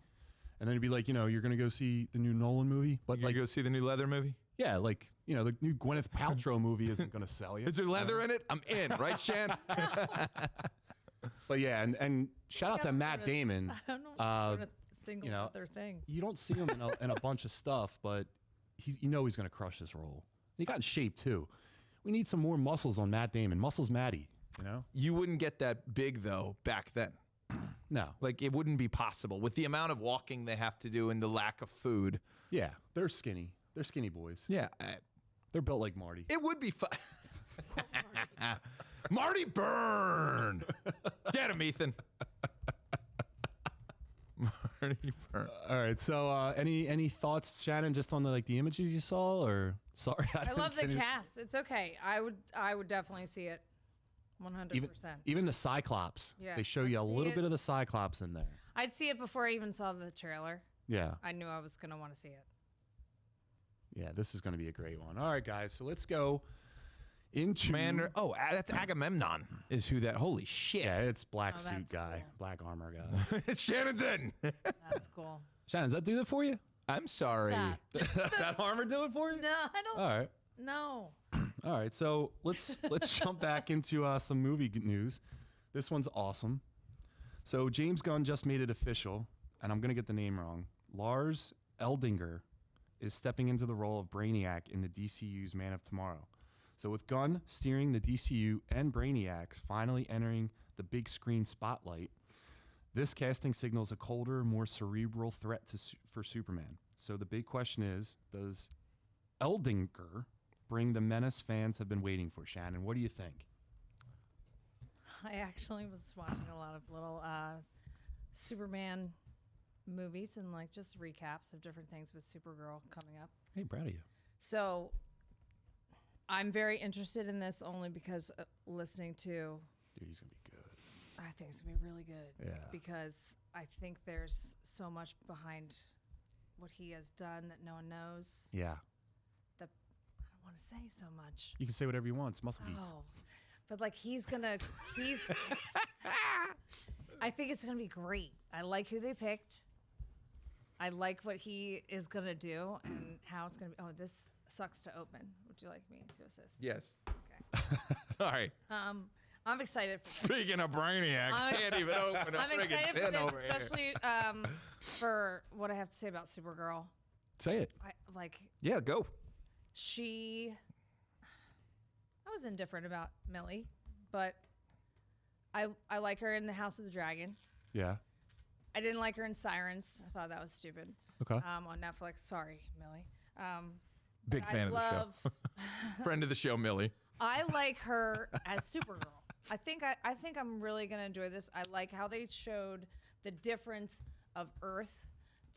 and then you'd be like, you're gonna go see the new Nolan movie, but You like, go see the new leather movie? yeah, like, the new Gwyneth Paltrow movie isn't gonna sell you. Is there leather in it? I'm in, right, Shan? But yeah, and shout out to Yeah, Matt Gwyneth- Damon. I don't know. Uh, A single other thing. You don't see him in a bunch of stuff, but he's gonna crush this role. And he got in shape too. We need some more muscles on Matt Damon. Muscles Matty, You wouldn't get that big, though, back then. No. Like, it wouldn't be possible. With the amount of walking they have to do and the lack of food. Yeah, they're skinny. They're skinny boys. Yeah. They're built like Marty. It would be fun. Marty Byrne. Get him, Ethan. Pretty burnt. All right. So, any thoughts, Shannon, just on the images you saw, or sorry? I didn't love say the anything. cast. It's okay. I would definitely see it. 100%. Even the Cyclops. Yeah, They show you a I'd see little it. bit of the Cyclops in there. I'd see it before I even saw the trailer. Yeah. I knew I was going to want to see it. Yeah. This is going to be a great one. All right, guys. So let's go into Commander. Oh, that's Agamemnon. Is who that? Holy shit! Yeah, it's black Oh, suit that's guy, cool. black armor guy. Shannon's in. That's cool. Shannon, does that do that for you? I'm sorry. That. That armor do it for you? No, I don't. All right. No. All right, so let's jump back into some movie news. This one's awesome. So James Gunn just made it official, and I'm gonna get the name wrong. Lars Eldinger is stepping into the role of Brainiac in the DCU's Man of Tomorrow. So with Gunn steering the DCU and Brainiacs finally entering the big screen spotlight, this casting signals a colder, more cerebral threat for Superman. So the big question is, does Eldinger bring the menace fans have been waiting for? Shannon, what do you think? I actually was watching a lot of little Superman movies and just recaps of different things with Supergirl coming up. Hey, proud of you. So I'm very interested in this only because listening to, Dude, he's gonna be good. I think it's going to be really good. Yeah. Because I think there's so much behind what he has done that no one knows. Yeah. I don't want to say so much. You can say whatever you want. It's Muscle Geeks. Oh, but he's I think it's gonna be great. I like who they picked. I like what he is gonna do and how it's gonna be. Oh, this sucks to open. Would you like me to assist? Yes. Okay. Sorry. I'm excited for Speaking of Brainiacs, can't even open a I'm friggin' excited for tin this, over here. especially for what I have to say about Supergirl. Say it. Yeah, go. I was indifferent about Millie, but I like her in the House of the Dragon. Yeah. I didn't like her in Sirens. I thought that was stupid. Okay. On Netflix. Sorry, Millie. Big but fan of the show. Friend of the show, Millie. I like her as Supergirl. I think I'm really gonna enjoy this. I like how they showed the difference of Earth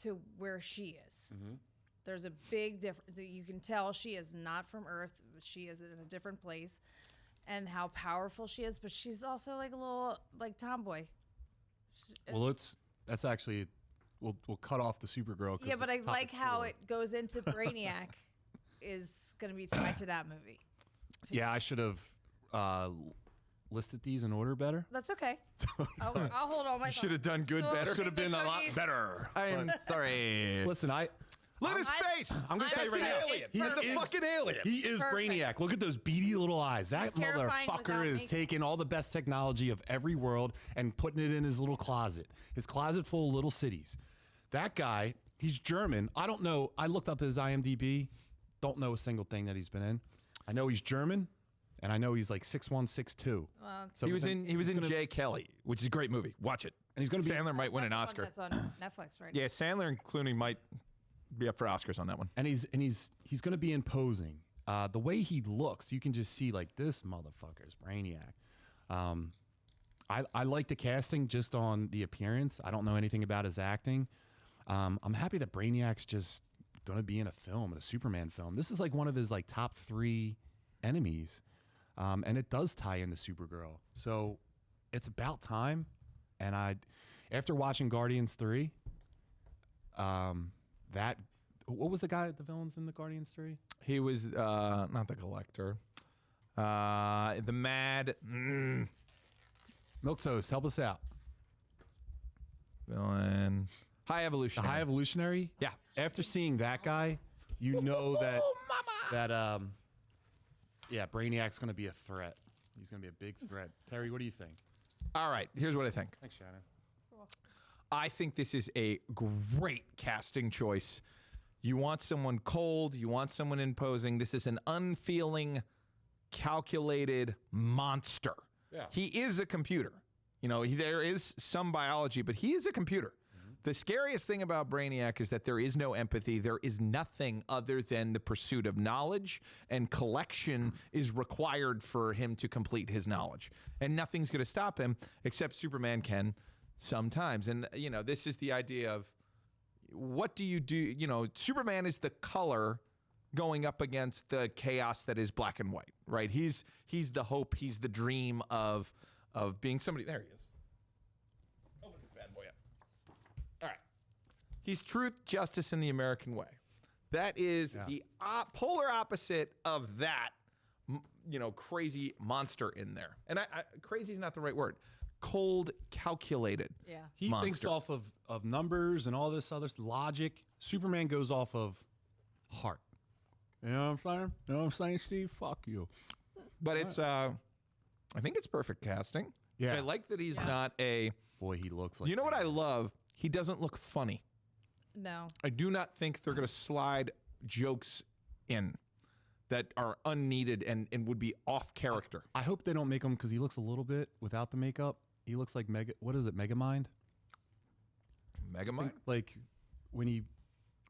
to where she is. Mm-hmm. There's a big difference. You can tell she is not from Earth. She is in a different place, and how powerful she is. But she's also like a little tomboy. Well, that's actually we'll cut off the Supergirl. Yeah, but I it's like topic how 4. it goes into Brainiac is going to be tied to that movie. Yeah, I should have listed these in order better. That's okay. I'll hold all my. You should have done good So better. Should have been a lot better. I'm sorry. Listen, Look at his face. I'm gonna tell you right now. Alien. It's That's a perfect. fucking alien. He is Perfect. Brainiac. Look at those beady little eyes. That He's terrifying motherfucker without is makeup. taking all the best technology of every world and putting it in his little closet. His closet full of little cities. That guy, he's German. I don't know. I looked up his IMDb. Don't know a single thing that he's been in. I know he's German, and I know he's like 6'1", 6'2". So He was in Jay Kelly, which is a great movie. Watch it. And he's gonna be Sandler might win an Oscar. That's on Netflix, right? Yeah, Sandler and Clooney might be up for Oscars on that one. and he's going to be imposing. The way he looks, you can just see like this motherfucker's Brainiac. I like the casting just on the appearance. I don't know anything about his acting. I'm happy that Brainiac's just going to be in a film, in a Superman film. This is like one of his like top 3 enemies, and it does tie into Supergirl. So it's about time. And after watching Guardians 3, what was the villains in the Guardians 3? He was not the Collector. The Mad Milk Toast, help us out. villain. High The Evolution. High Evolutionary? Yeah. After seeing that guy, you know that Brainiac's going to be a threat. He's going to be a big threat. Terry, what do you think? All right, here's what I think. Thanks, Shannon. I think this is a great casting choice. You want someone cold. You want someone imposing. This is an unfeeling, calculated monster. Yeah. He is a computer. You know, there is some biology, but he is a computer. The scariest thing about Brainiac is that there is no empathy. There is nothing other than the pursuit of knowledge, and collection is required for him to complete his knowledge. And nothing's going to stop him except Superman can. sometimes. And, this is the idea of what do you do? Superman is the color going up against the chaos that is black and white, right? He's the hope. He's the dream of being somebody. There he is. Open this bad boy up. All right. He's truth, justice, and the American way. That is the polar opposite of that, crazy monster in there. And crazy is not the right word. Cold, calculated. Yeah. He thinks off of numbers and all this other logic. Superman goes off of heart. You know what I'm saying? You know what I'm saying, Steve? Fuck you. But it's, I think it's perfect casting. Yeah. I like that he's not a... Boy, he looks like... You know what I love? He doesn't look funny. No. I do not think they're going to slide jokes in that are unneeded and would be off character. I hope they don't make him, because he looks a little bit without the makeup. He looks like what is it, Megamind? Megamind? Like when he...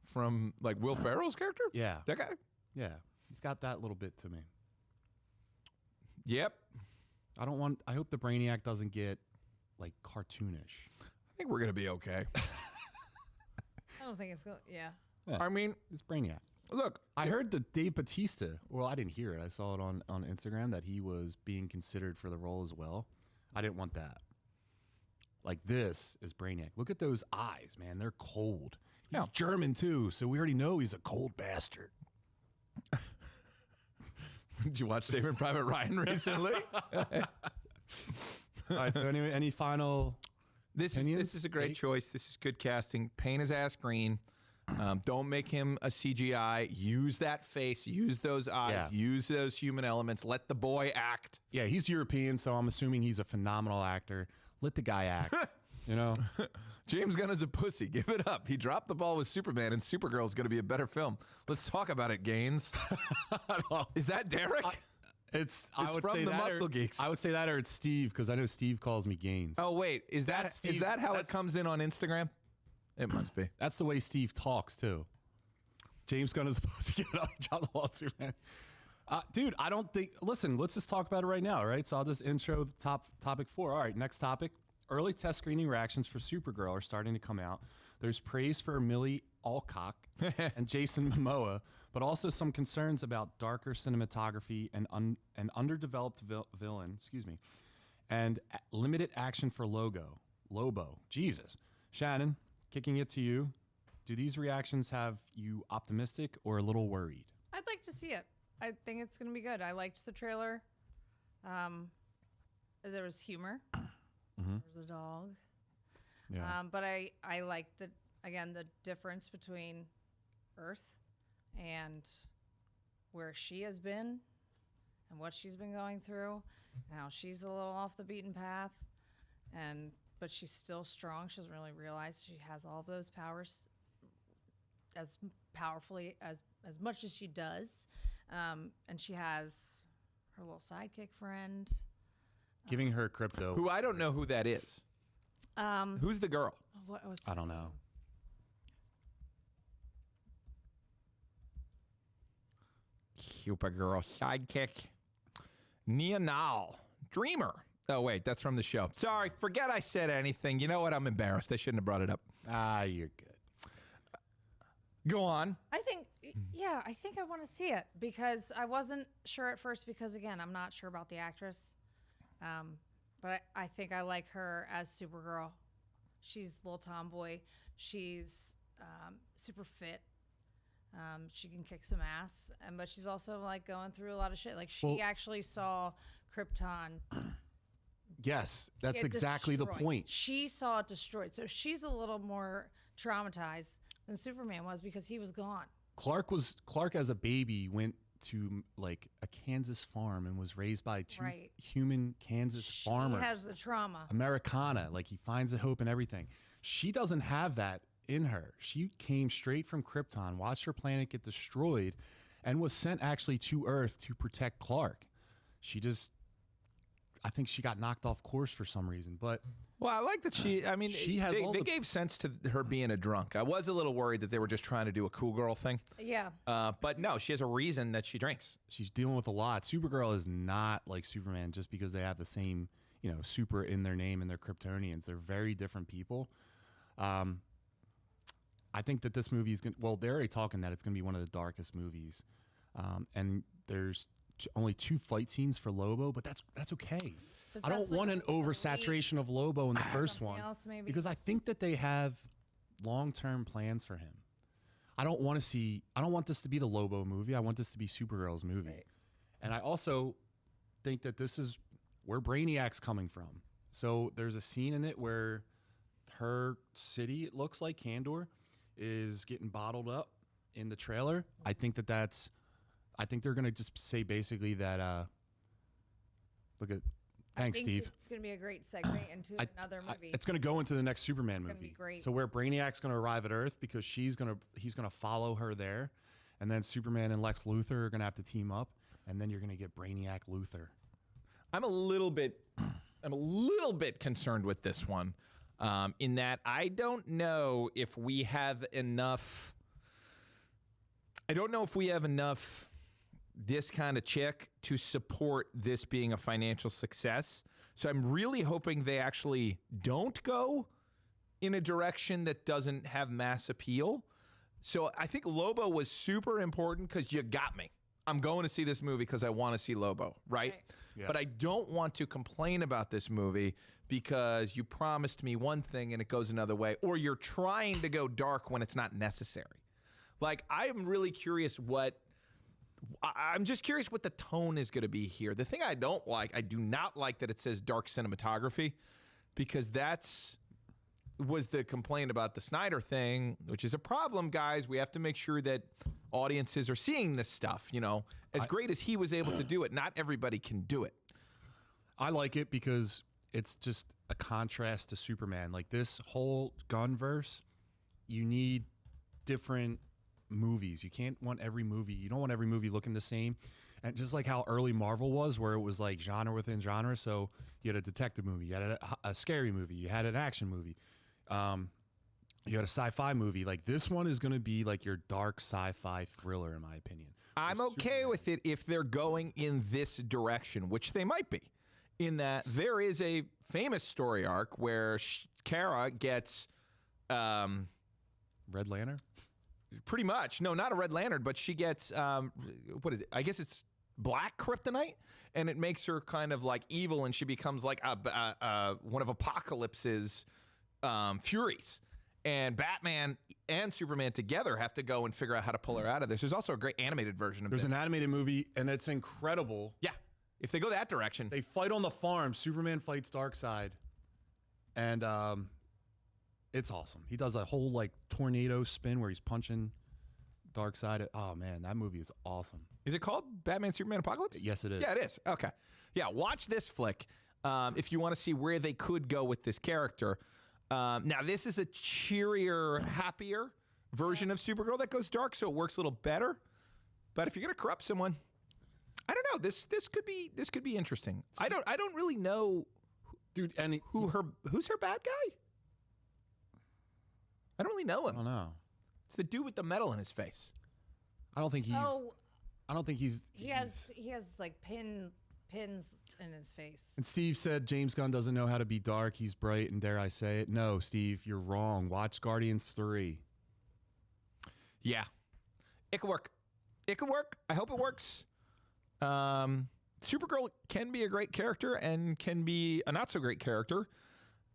From like Will Ferrell's character? Yeah. That guy? Yeah. He's got that little bit to me. Yep. I hope the Brainiac doesn't get like cartoonish. I think we're going to be okay. I don't think it's going to, yeah. I mean, It's Brainiac. look, I heard that Dave Bautista, well, I didn't hear it. I saw it on Instagram that he was being considered for the role as well. I didn't want that. Like, this is Brainiac. Look at those eyes, man. They're cold. He's German, too, so we already know he's a cold bastard. Did you watch Saving Private Ryan recently? All right, so anyway, any final This is a great takes? choice. This is good casting. Paint his ass green. Don't make him a CGI. Use that face. Use those eyes. Yeah. Use those human elements. Let the boy act. Yeah, he's European, so I'm assuming he's a phenomenal actor. Let the guy act, you know? James Gunn is a pussy. Give it up. He dropped the ball with Superman, and Supergirl is going to be a better film. Let's talk about it, Gaines. Is that Derek? It's It's from the Muscle Geeks. I would say that, or it's Steve, because I know Steve calls me Gaines. Oh, wait. Is that Steve. how it That's- comes in on Instagram? It must be. That's the way Steve talks, too. James Gunn is supposed to get on John the Wall Superman. Dude, I don't think... Listen, let's just talk about it right now, all right? So I'll just intro the topic 4. All right, next topic. Early test screening reactions for Supergirl are starting to come out. There's praise for Millie Alcock and Jason Momoa, but also some concerns about darker cinematography and an underdeveloped villain, and limited action for Lobo. Jesus. Shannon, kicking it to you. Do these reactions have you optimistic or a little worried? I'd like to see it. I think it's going to be good. I liked the trailer. There was humor. There's a dog. Yeah. But I liked the difference between Earth and where she has been and what she's been going through. Now she's a little off the beaten path, but she's still strong. She doesn't really realize she has all of those powers as powerfully as much as she does. And she has her little sidekick friend. Giving her crypto. Who I don't know who that is. Who's the girl? What was I don't know. Supergirl sidekick. Nia Nal. Dreamer. Oh, wait, that's from the show. Sorry, forget I said anything. You know what? I'm embarrassed. I shouldn't have brought it up. You're good. Go on. I think I want to see it because I wasn't sure at first because, again, I'm not sure about the actress. But I think I like her as Supergirl. She's a little tomboy. She's super fit. She can kick some ass, but she's also like going through a lot of shit. Like she actually saw Krypton. Yes, that's get exactly destroyed. the point. She saw it destroyed, so she's a little more traumatized than Superman was because he was gone. Clark as a baby went to like a Kansas farm and was raised by two human Kansas farmers. He has the trauma. Americana, like he finds the hope and everything. She doesn't have that in her. She came straight from Krypton, watched her planet get destroyed, and was sent actually to Earth to protect Clark. I think she got knocked off course for some reason, but... Well, I like that they gave sense to her being a drunk. I was a little worried that they were just trying to do a cool girl thing. Yeah. But no, she has a reason that she drinks. She's dealing with a lot. Supergirl is not like Superman just because they have the same super in their name and they're Kryptonians. They're very different people. I think that this movie is going to, well, they're already talking that it's going to be one of the darkest movies. And there's only 2 fight scenes for Lobo, but that's okay. But I don't that's like want an a oversaturation of Lobo in the first something one else maybe. because I think that they have long-term plans for him. I don't want this to be the Lobo movie. I want this to be Supergirl's movie. Right. And I also think that this is where Brainiac's coming from. So there's a scene in it where her city, it looks like Kandor, is getting bottled up in the trailer. I think they're going to just say basically that, thanks, Steve. It's going to be a great segue into another movie. It's going to go into the next Superman movie. It's going to be great. So where Brainiac's going to arrive at Earth because he's going to follow her there. And then Superman and Lex Luthor are going to have to team up. And then you're going to get Brainiac Luthor. I'm a little bit concerned with this one, in that I don't know if we have enough. I don't know if we have enough this kind of chick to support this being a financial success. So I'm really hoping they actually don't go in a direction that doesn't have mass appeal. So I think Lobo was super important because you got me. I'm going to see this movie because I want to see Lobo, right? Yeah. But I don't want to complain about this movie because you promised me one thing and it goes another way, or you're trying to go dark when it's not necessary. Like, I'm really curious I'm just curious what the tone is going to be here. The thing I do not like that it says dark cinematography, because was the complaint about the Snyder thing, which is a problem, guys. We have to make sure that audiences are seeing this stuff, as great as he was able to do it. Not everybody can do it. I like it because it's just a contrast to Superman. Like this whole gunverse, you need different movies. You don't want every movie looking the same. And just like how early Marvel was, where it was like genre within genre. So you had a detective movie, you had a scary movie, you had an action movie. You had a sci-fi movie. Like this one is going to be like your dark sci-fi thriller, in my opinion. I'm okay with it if they're going in this direction, which they might be, in that there is a famous story arc where Kara gets Red Lantern? Pretty much. No, not a Red Lantern, but she gets, what is it? I guess it's black kryptonite, and it makes her kind of like evil, and she becomes like one of Apocalypse's Furies. And Batman and Superman together have to go and figure out how to pull her out of this. There's also a great animated version of There's this. an animated movie, and it's incredible. Yeah. If they go that direction. They fight on the farm. Superman fights Darkseid. And it's awesome. He does a whole like tornado spin where he's punching Darkseid. Oh, man, that movie is awesome. Is it called Batman, Superman, Apocalypse? Yes, it is. Yeah, it is. Okay. Yeah, watch this flick if you want to see where they could go with this character. Now, this is a cheerier, happier version of Supergirl that goes dark, so it works a little better. But if you're going to corrupt someone, I don't know. This could be interesting. I don't really know, dude. And who's her bad guy? I don't really know him. I don't know. It's the dude with the metal in his face. I don't think he's. Oh, I don't think he's. he has like pins in his face. And Steve said James Gunn doesn't know how to be dark. He's bright, and dare I say it? No, Steve, you're wrong. Watch Guardians 3. Yeah, it could work. It could work. I hope it works. Supergirl can be a great character and can be a not so great character.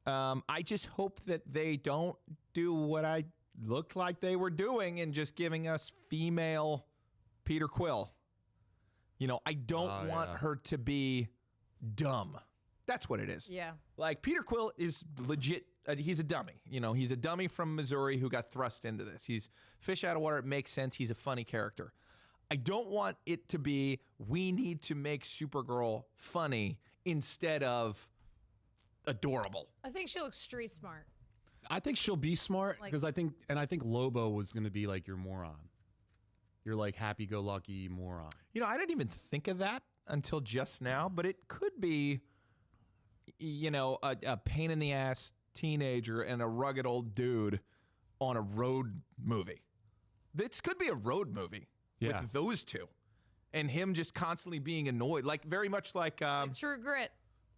I just hope that they don't do what I looked like they were doing and just giving us female Peter Quill. I don't want her to be dumb. That's what it is. Yeah. Like Peter Quill is legit. He's a dummy. He's a dummy from Missouri who got thrust into this. He's fish out of water. It makes sense. He's a funny character. I don't want it to be, we need to make Supergirl funny instead of adorable. I think she looks street smart. I think she'll be smart because I think Lobo was going to be like your moron. You're like happy-go-lucky moron. I didn't even think of that until just now, but it could be, a pain-in-the-ass teenager and a rugged old dude on a road movie. This could be a road movie with those two. And him just constantly being annoyed, like very much like... True Grit.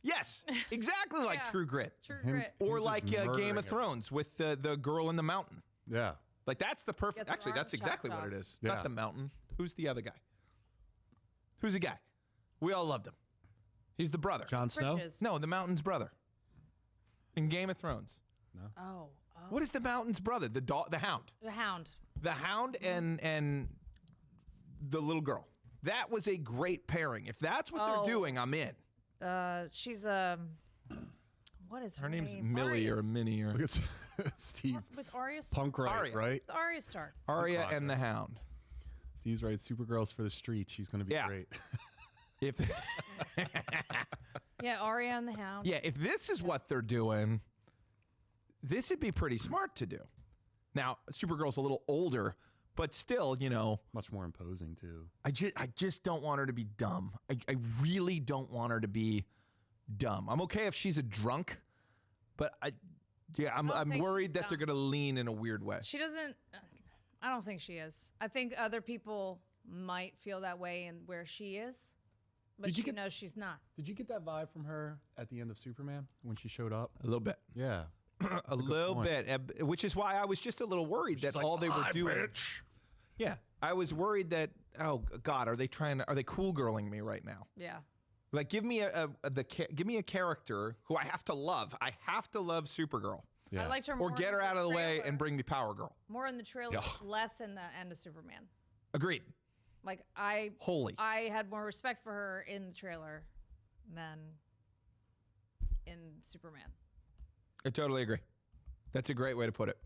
Yes, exactly like Yeah. True Grit. True Him- Grit. Or just like Game murdering of it. Thrones with the girl in the mountain. Yeah. Like that's the perfect. Gets her Actually, arm that's exactly chopped what it off. is. Yeah. Not the mountain. Who's the other guy? Who's the guy? We all loved him. He's the brother. Jon Snow? Fridges. No, the mountain's brother. In Game of Thrones. Oh. What is the mountain's brother? The hound. The Hound. The hound and the little girl. That was a great pairing. If that's what Oh. they're doing, I'm in. She's what is her, Her name's name? Millie Arya. or Minnie or Look at Steve. With Arya. Punk rock, Arya. right? The Arya Stark. Arya Rocker. and the Hound. Steve's right. Supergirl's for the streets. She's going to be Yeah. great. If Yeah, Arya and the Hound. yeah, if this is what they're doing, this would be pretty smart to do. Now, Supergirl's a little older, but still, you know, Much more imposing, too. I just don't want her to be dumb. I really don't want her to be dumb. I'm okay if she's a drunk, but I'm don't think worried she's that they're dumb. going to lean in a weird way. She doesn't. I don't think she is. I think other people might feel that way in where she is, but Did you she get- knows she's not. Did you get that vibe from her at the end of Superman when she showed up? A little bit. Yeah. A little point. bit, which is why I was just a little worried that all they were doing. Yeah, I was worried that God, are they cool girling me right now? Yeah. Like, give me give me a character who I have to love. I have to love Supergirl, Yeah. I liked her or more get in her out of the way trailer- and bring me Power Girl. more in the trailer, Yeah. less in the end of Superman. Agreed. Like I had more respect for her in the trailer than in Superman. I totally agree. That's a great way to put it.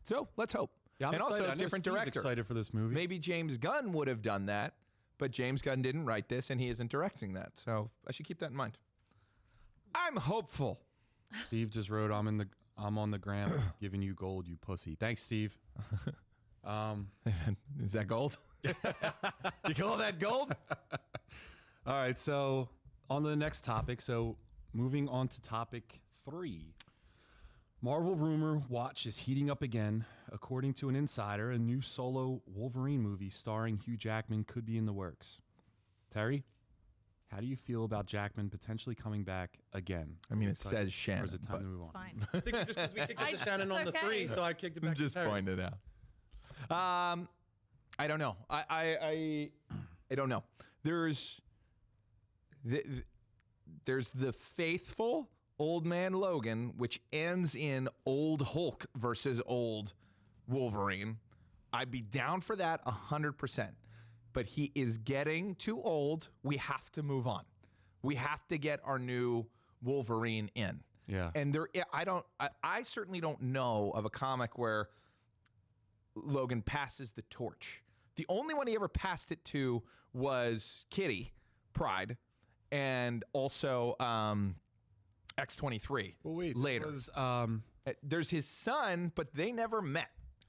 So let's hope. Yeah, I'm and excited. also I a know different Steve's director. excited for this movie. Maybe James Gunn would have done that, but James Gunn didn't write this, and he isn't directing that. So I should keep that in mind. I'm hopeful. Steve just wrote, I'm on the gram giving you gold, you pussy. Thanks, Steve. Is that gold? You call that gold? All right, so on to the next topic. So moving on to topic 3. Marvel rumor watch is heating up again. According to an insider, a new solo Wolverine movie starring Hugh Jackman could be in the works. Terry, how do you feel about Jackman potentially coming back again? I mean, it Excited? says Or Shannon. is it time to move It's on? fine. I think just because we kicked it to Shannon on the okay. 3, so I kicked it back Just to Terry. pointed out. I don't know. I don't know. There's the faithful Old Man Logan, which ends in Old Hulk versus Old Wolverine. I'd be down for that 100%. But he is getting too old. We have to move on. We have to get our new Wolverine in. Yeah. And I certainly don't know of a comic where Logan passes the torch. The only one he ever passed it to was Kitty Pryde, and also X-23. Well, wait. later. There's his son, but they never met.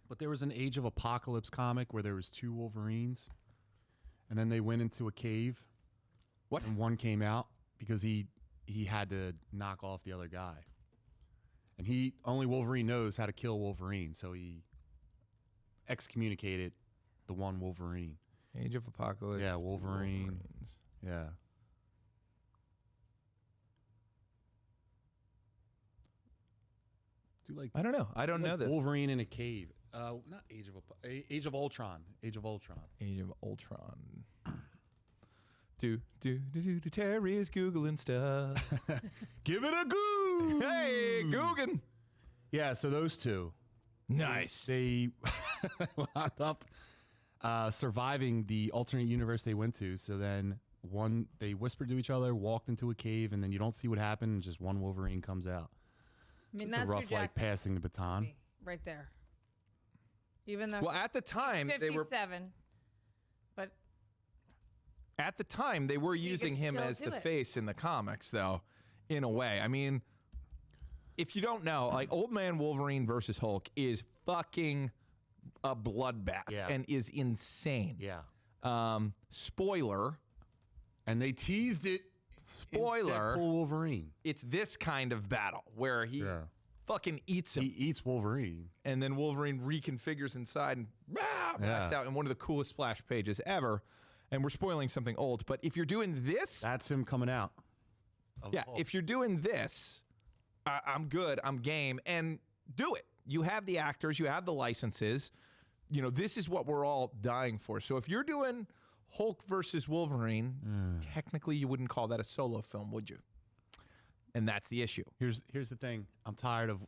But there was an Age of Apocalypse comic where there was 2 Wolverines, and then they went into a cave. What? And one came out because he had to knock off the other guy. And only Wolverine knows how to kill Wolverine, so he excommunicated the one Wolverine. Age of Apocalypse. Yeah, Wolverine. Wolverines. Yeah. Do like I don't know. I don't know this. Wolverine in a cave. Not Age of Ultron. Age of Ultron. Age of Ultron. Do Terry is Googling stuff. Give it a goo. Hey, Googan. Yeah, so those two. Nice. They wound up surviving the alternate universe they went to. So then they whispered to each other, walked into a cave, and then you don't see what happened. And just one Wolverine comes out. I mean, It's that's a rough, your like, Jackman passing the baton. movie right there. Even though Well, at the time they were 57, but using him still as do the it. face in the comics, though, in a way. I mean, if you don't know, like Old Man Wolverine versus Hulk is fucking a bloodbath Yeah. and is insane. Yeah. Spoiler. And they teased it. in Spoiler. Deadpool Wolverine. It's this kind of battle where he Yeah. fucking eats him. He eats Wolverine. And then Wolverine reconfigures inside and blasts out in one of the coolest splash pages ever. And we're spoiling something old, but if you're doing this, That's him coming out. of Yeah, Hulk. if you're doing this, I'm good. I'm game. And do it. You have the actors. You have the licenses. You know, this is what we're all dying for. So if you're doing Hulk versus Wolverine, technically you wouldn't call that a solo film, would you? And that's the issue. Here's the thing. I'm tired of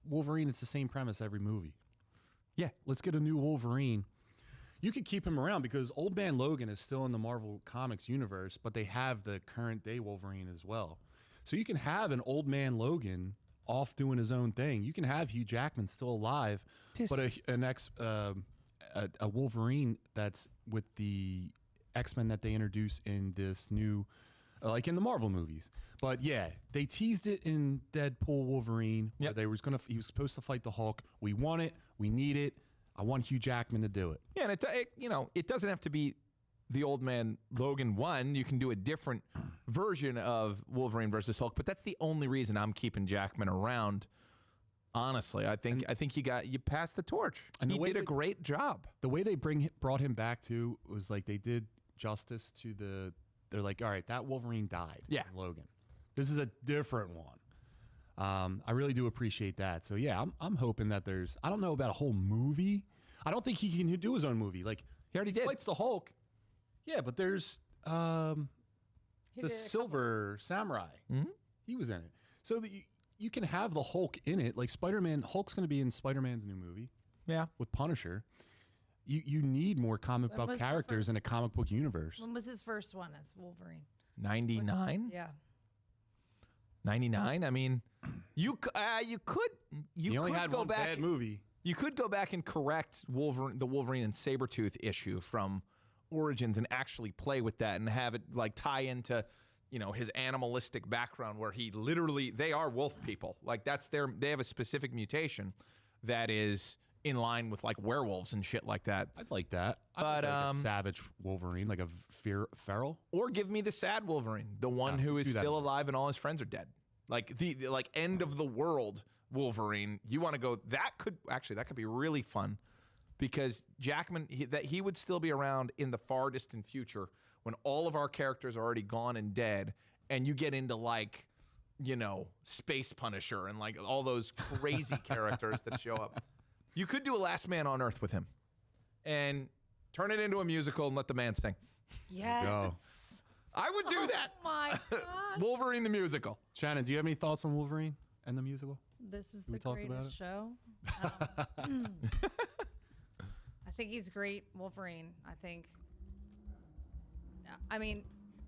Wolverine. It's the same premise every movie. Yeah. Let's get a new Wolverine. You could keep him around because Old Man Logan is still in the Marvel Comics universe, but they have the current day Wolverine as well. So you can have an Old Man Logan off doing his own thing. You can have Hugh Jackman still alive, but a Wolverine that's with the X-Men that they introduced in this new, like in the Marvel movies. But yeah, they teased it in Deadpool Wolverine. Where he was supposed to fight the Hulk. We want it. We need it. I want Hugh Jackman to do it. Yeah, and it doesn't have to be the Old Man Logan one. You can do a different version of Wolverine versus Hulk, but that's the only reason I'm keeping Jackman around. Honestly, I think you passed the torch. And he did a great job. The way they brought him back too was like they did justice to they're like, all right, that Wolverine died. Yeah. In Logan. This is a different one. I really do appreciate that. So yeah, I'm hoping that I don't know about a whole movie. I don't think he can do his own movie. Like he already did. Fights the Hulk. Yeah, but there's the Silver Samurai. Mm-hmm. He was in it. So you can have the Hulk in it. Like Spider-Man, Hulk's going to be in Spider-Man's new movie. Yeah. With Punisher. You need more comic book characters in a comic book universe. When was his first one as Wolverine? 99? Yeah. 99? I mean, you could only had go one back. bad movie. You could go back and correct the Wolverine and Sabretooth issue from Origins and actually play with that and have it like tie into, his animalistic background where they are wolf people. Like they have a specific mutation that is in line with like werewolves and shit like that. I'd like that. But like a savage Wolverine, like a feral. Or give me the sad Wolverine, the one who is still alive and all his friends are dead. Like the end of the world Wolverine. You want to go? That could be really fun, because Jackman he would still be around in the far distant future when all of our characters are already gone and dead, and you get into like, Space Punisher and like all those crazy characters that show up. You could do a Last Man on Earth with him, and turn it into a musical and let the man sing. Yes. Go. I would do that. Oh my God. Wolverine the musical. Shannon, do you have any thoughts on Wolverine and the musical? This is We the talked about greatest it? show. I think he's great, Wolverine. I mean,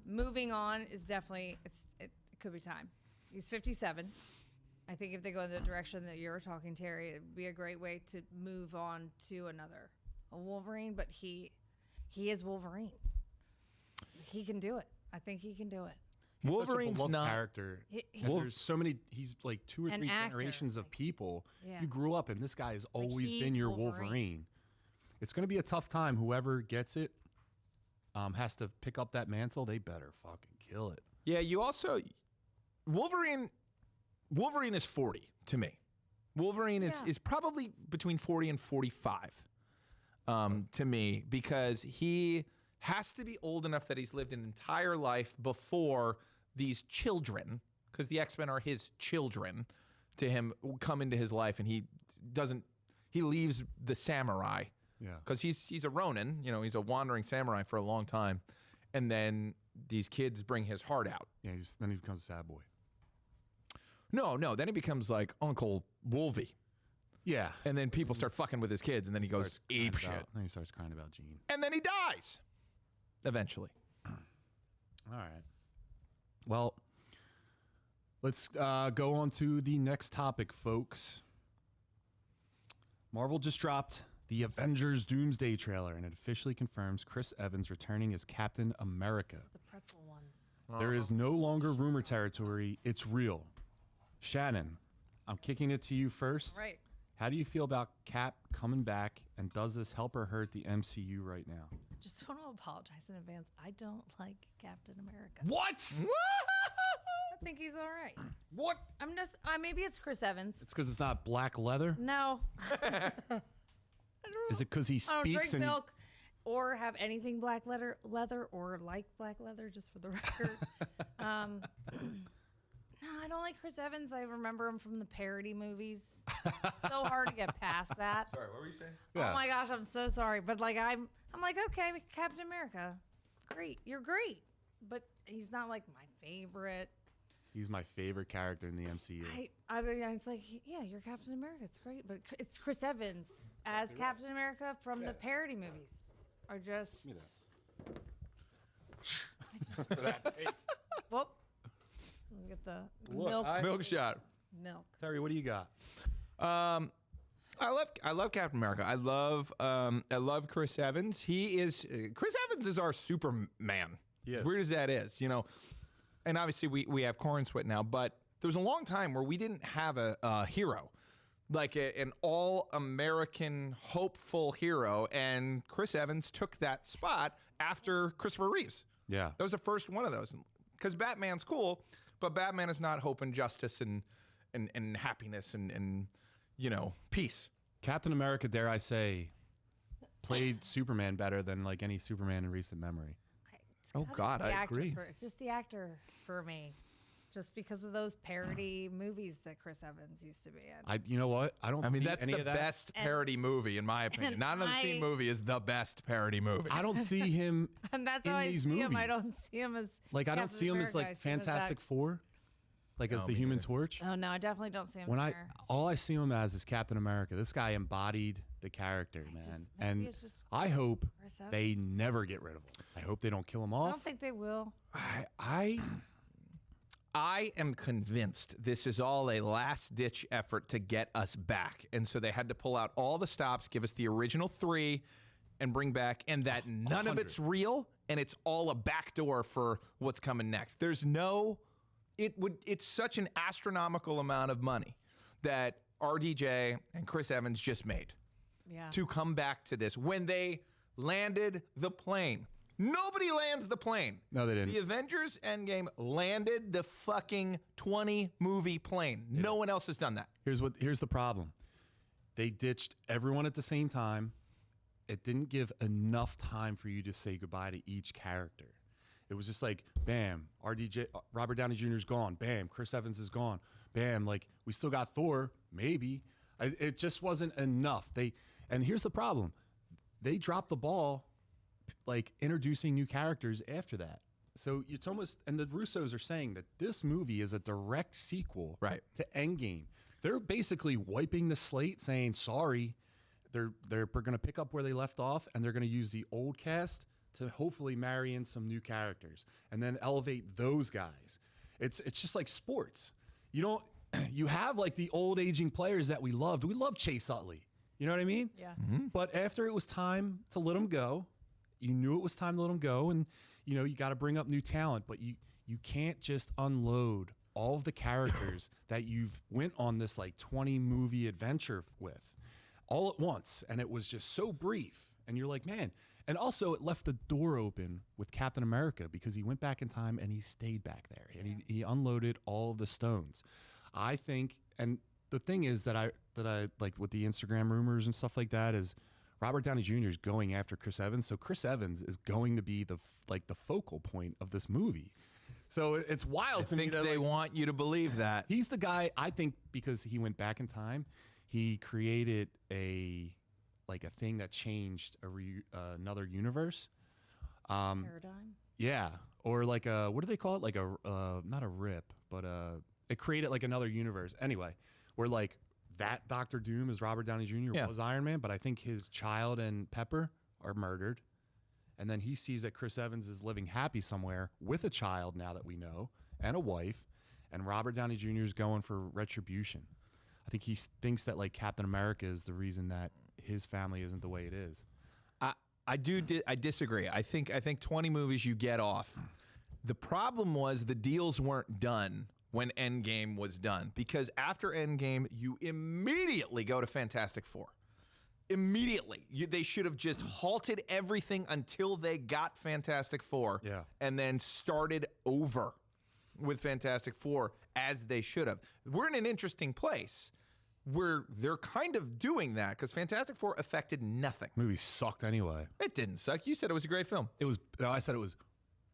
moving on is definitely it could be time. He's 57. I think if they go in the direction that you're talking, Terry, it'd be a great way to move on to a Wolverine. But he is Wolverine. He can do it. I think he can do it. Wolverine's such a beloved not character. Well, There's so many. He's like two or An three actor, generations of people. Yeah. You grew up, and this guy has always he's been your Wolverine. Wolverine. It's going to be a tough time. Whoever gets it has to pick up that mantle. They better fucking kill it. Yeah, you also Wolverine is 40 to me. Wolverine is probably between 40 and 45 to me, because he has to be old enough that he's lived an entire life before these children, because the X-Men are his children to him, come into his life, and he leaves the samurai. Yeah. Because he's a Ronin, he's a wandering samurai for a long time. And then these kids bring his heart out. Yeah. Then he becomes a sad boy. No, then he becomes like Uncle Wolvie. Yeah. And then people start fucking with his kids, and then he goes ape shit. Then he starts crying about Jean. And then he dies. Eventually. All right. Well, let's go on to the next topic, folks. Marvel just dropped the Avengers Doomsday trailer, and it officially confirms Chris Evans returning as Captain America. The pretzel ones. There is no longer rumor territory. It's real. Shannon, I'm kicking it to you first. Right. How do you feel about Cap coming back, and does this help or hurt the MCU right now? Just want to apologize in advance. I don't like Captain America. What? I think he's all right. What? I'm just. Maybe it's Chris Evans. It's because it's not black leather? No. I don't know. Is it because he I don't speaks drink milk. or have anything black leather or like black leather, just for the record. No, I don't like Chris Evans. I remember him from the parody movies. So hard to get past that. Sorry, what were you saying? Oh my gosh, I'm so sorry. But like I'm like, okay, Captain America, great, you're great. But he's not like my favorite. He's my favorite character in the MCU. I mean, it's like, yeah, you're Captain America. It's great, but it's Chris Evans as Captain America from the parody movies are just. Give me this. Whoop. Let me get the Milk shot. milk. Terry, what do you got? I love Captain America. I love Chris Evans. Chris Evans is our Superman. Yeah. As weird as that is, you know. And obviously we have Cornswit now, but there was a long time where we didn't have a hero, like an all-American hopeful hero, and Chris Evans took that spot after Christopher Reeves. Yeah. That was the first one of those. Because Batman's cool, but Batman is not hope and justice and happiness and you know, peace. Captain America, dare I say, played Superman better than like any Superman in recent memory. Oh God, I agree. It's just the actor for me, just because of those parody movies that Chris Evans used to be in. You know what? I don't. I mean, see that's any the of that. best parody movie in my opinion. Not another teen movie is the best parody movie. I don't see him And that's in how I these see movies. him. I don't see him as Like I don't Captain see him as America. I like see him as that- Fantastic Four, like as No, the me Human neither. Torch. Oh no, I definitely don't see him When there. all I see him as is Captain America. This guy embodied the character, man. maybe And it's just I hope Chris Evans. they never get rid of him. I hope they don't kill him I off. don't think they will. I am convinced this is all a last-ditch effort to get us back. And so they had to pull out all the stops, give us the original 3, and bring back, and that none of it's real, and it's all a backdoor for what's coming next. There's no, it's such an astronomical amount of money that RDJ and Chris Evans just made Yeah. to come back to this. When they landed the plane, nobody lands the plane. No, they didn't. The Avengers Endgame landed the fucking 20-movie plane. No one else has done that. Here's the problem. They ditched everyone at the same time. It didn't give enough time for you to say goodbye to each character. It was just like, bam, Robert Downey Jr. is gone. Bam, Chris Evans is gone. Bam, like we still got Thor, maybe. It just wasn't enough. And here's the problem. They dropped the ball like introducing new characters after that. So it's almost, and the Russos are saying that this movie is a direct sequel to Endgame. They're basically wiping the slate, saying sorry. They're going to pick up where they left off, and they're going to use the old cast to hopefully marry in some new characters and then elevate those guys. It's just like sports. You have like the old aging players that we loved. We loved Chase Utley. You know what I mean? Yeah. But after it was time to let him go, you knew it was time to let him go, and you got to bring up new talent. But you can't just unload all of the characters that you've went on this like 20 movie adventure with all at once, and it was just so brief. And you're like, man. And also, it left the door open with Captain America because he went back in time and he stayed back there and he unloaded all of the stones. I think, and the thing is that I like with the Instagram rumors and stuff like that is Robert Downey Jr. is going after Chris Evans, so Chris Evans is going to be the focal point of this movie. So it's wild to me that they want you to believe that. He's the guy, I think, because he went back in time, he created a thing that changed another universe. Paradigm. Yeah, or like a, what do they call it? Like a not a rip, but it created like another universe. Anyway, where like that Doctor Doom is Robert Downey Jr. was Iron Man, but I think his child and Pepper are murdered. And then he sees that Chris Evans is living happy somewhere with a child now that we know, and a wife, and Robert Downey Jr. is going for retribution. I think he thinks that like Captain America is the reason that his family isn't the way it is. I disagree. I think 20 movies you get off. The problem was the deals weren't done when Endgame was done, because after Endgame you immediately go to Fantastic Four. Immediately. They should have just halted everything until they got Fantastic Four and then started over with Fantastic Four as they should have. We're in an interesting place where they're kind of doing that because Fantastic Four affected nothing. Movie sucked anyway. It didn't suck. You said it was a great film. It was. I said it was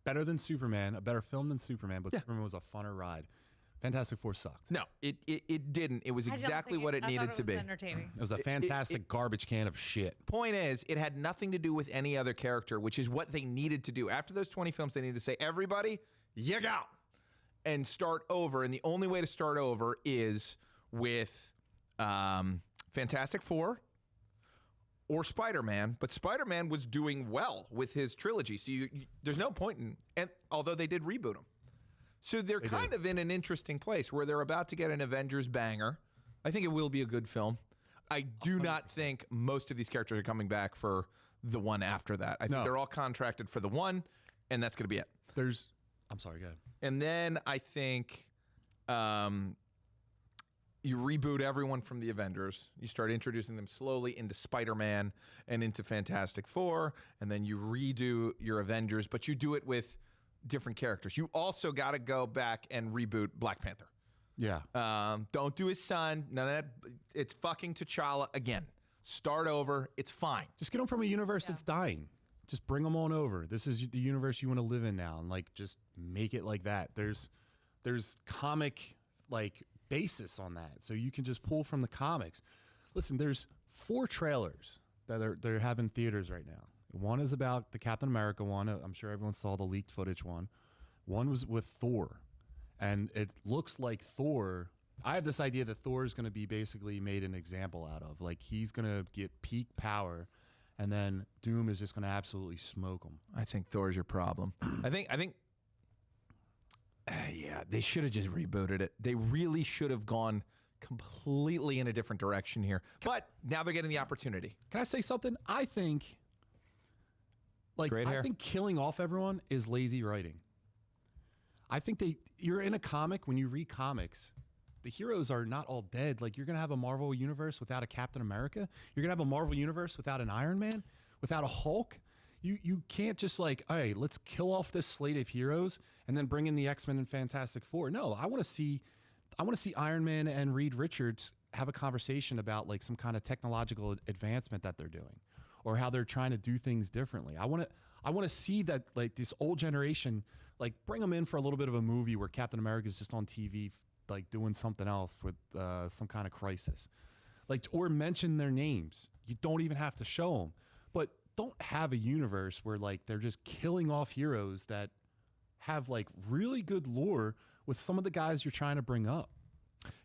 better than Superman, a better film than Superman, but Yeah. Superman was a funner ride. Fantastic Four sucked. No, it didn't. It was I don't exactly think what it I thought needed it to was be. Entertaining. It was a fantastic garbage can of shit. Point is, it had nothing to do with any other character, which is what they needed to do. After those 20 films, they needed to say, everybody, you go, and start over. And the only way to start over is with Fantastic Four or Spider-Man. But Spider-Man was doing well with his trilogy, so there's no point in, and although they did reboot him. So they're kind of in an interesting place where they're about to get an Avengers banger. I think it will be a good film. I do not think most of these characters are coming back for the one after that. I think they're all contracted for the one, and that's going to be it. I'm sorry, go ahead. And then I think you reboot everyone from the Avengers. You start introducing them slowly into Spider-Man and into Fantastic Four, and then you redo your Avengers, but you do it with different characters. You also got to go back and reboot Black Panther. Yeah. Don't do his son. None of that. It's fucking T'Challa again. Start over. It's fine. Just get them from a universe that's dying. Just bring them on over. This is the universe you want to live in now, and like just make it like that. There's comic like basis on that, so you can just pull from the comics. Listen, there's 4 trailers that they're having theaters right now. One is about the Captain America one. I'm sure everyone saw the leaked footage one. One was with Thor, and it looks like Thor. I have this idea that Thor is going to be basically made an example out of. Like he's going to get peak power, and then Doom is just going to absolutely smoke him. I think Thor's your problem. I think. Yeah, they should have just rebooted it. They really should have gone completely in a different direction here. But now they're getting the opportunity. Can I say something? I think, like, Great hair. I think killing off everyone is lazy writing. I think you're in a comic, when you read comics, the heroes are not all dead. Like, you're going to have a Marvel universe without a Captain America. You're going to have a Marvel universe without an Iron Man, without a Hulk. You can't just like, all right, let's kill off this slate of heroes and then bring in the X-Men and Fantastic Four. No, I want to see Iron Man and Reed Richards have a conversation about like some kind of technological advancement that they're doing, or how they're trying to do things differently. I want to see that, like, this old generation, like, bring them in for a little bit of a movie where Captain America is just on TV, like doing something else with some kind of crisis, like, or mention their names. You don't even have to show them, but don't have a universe where like they're just killing off heroes that have like really good lore with some of the guys you're trying to bring up.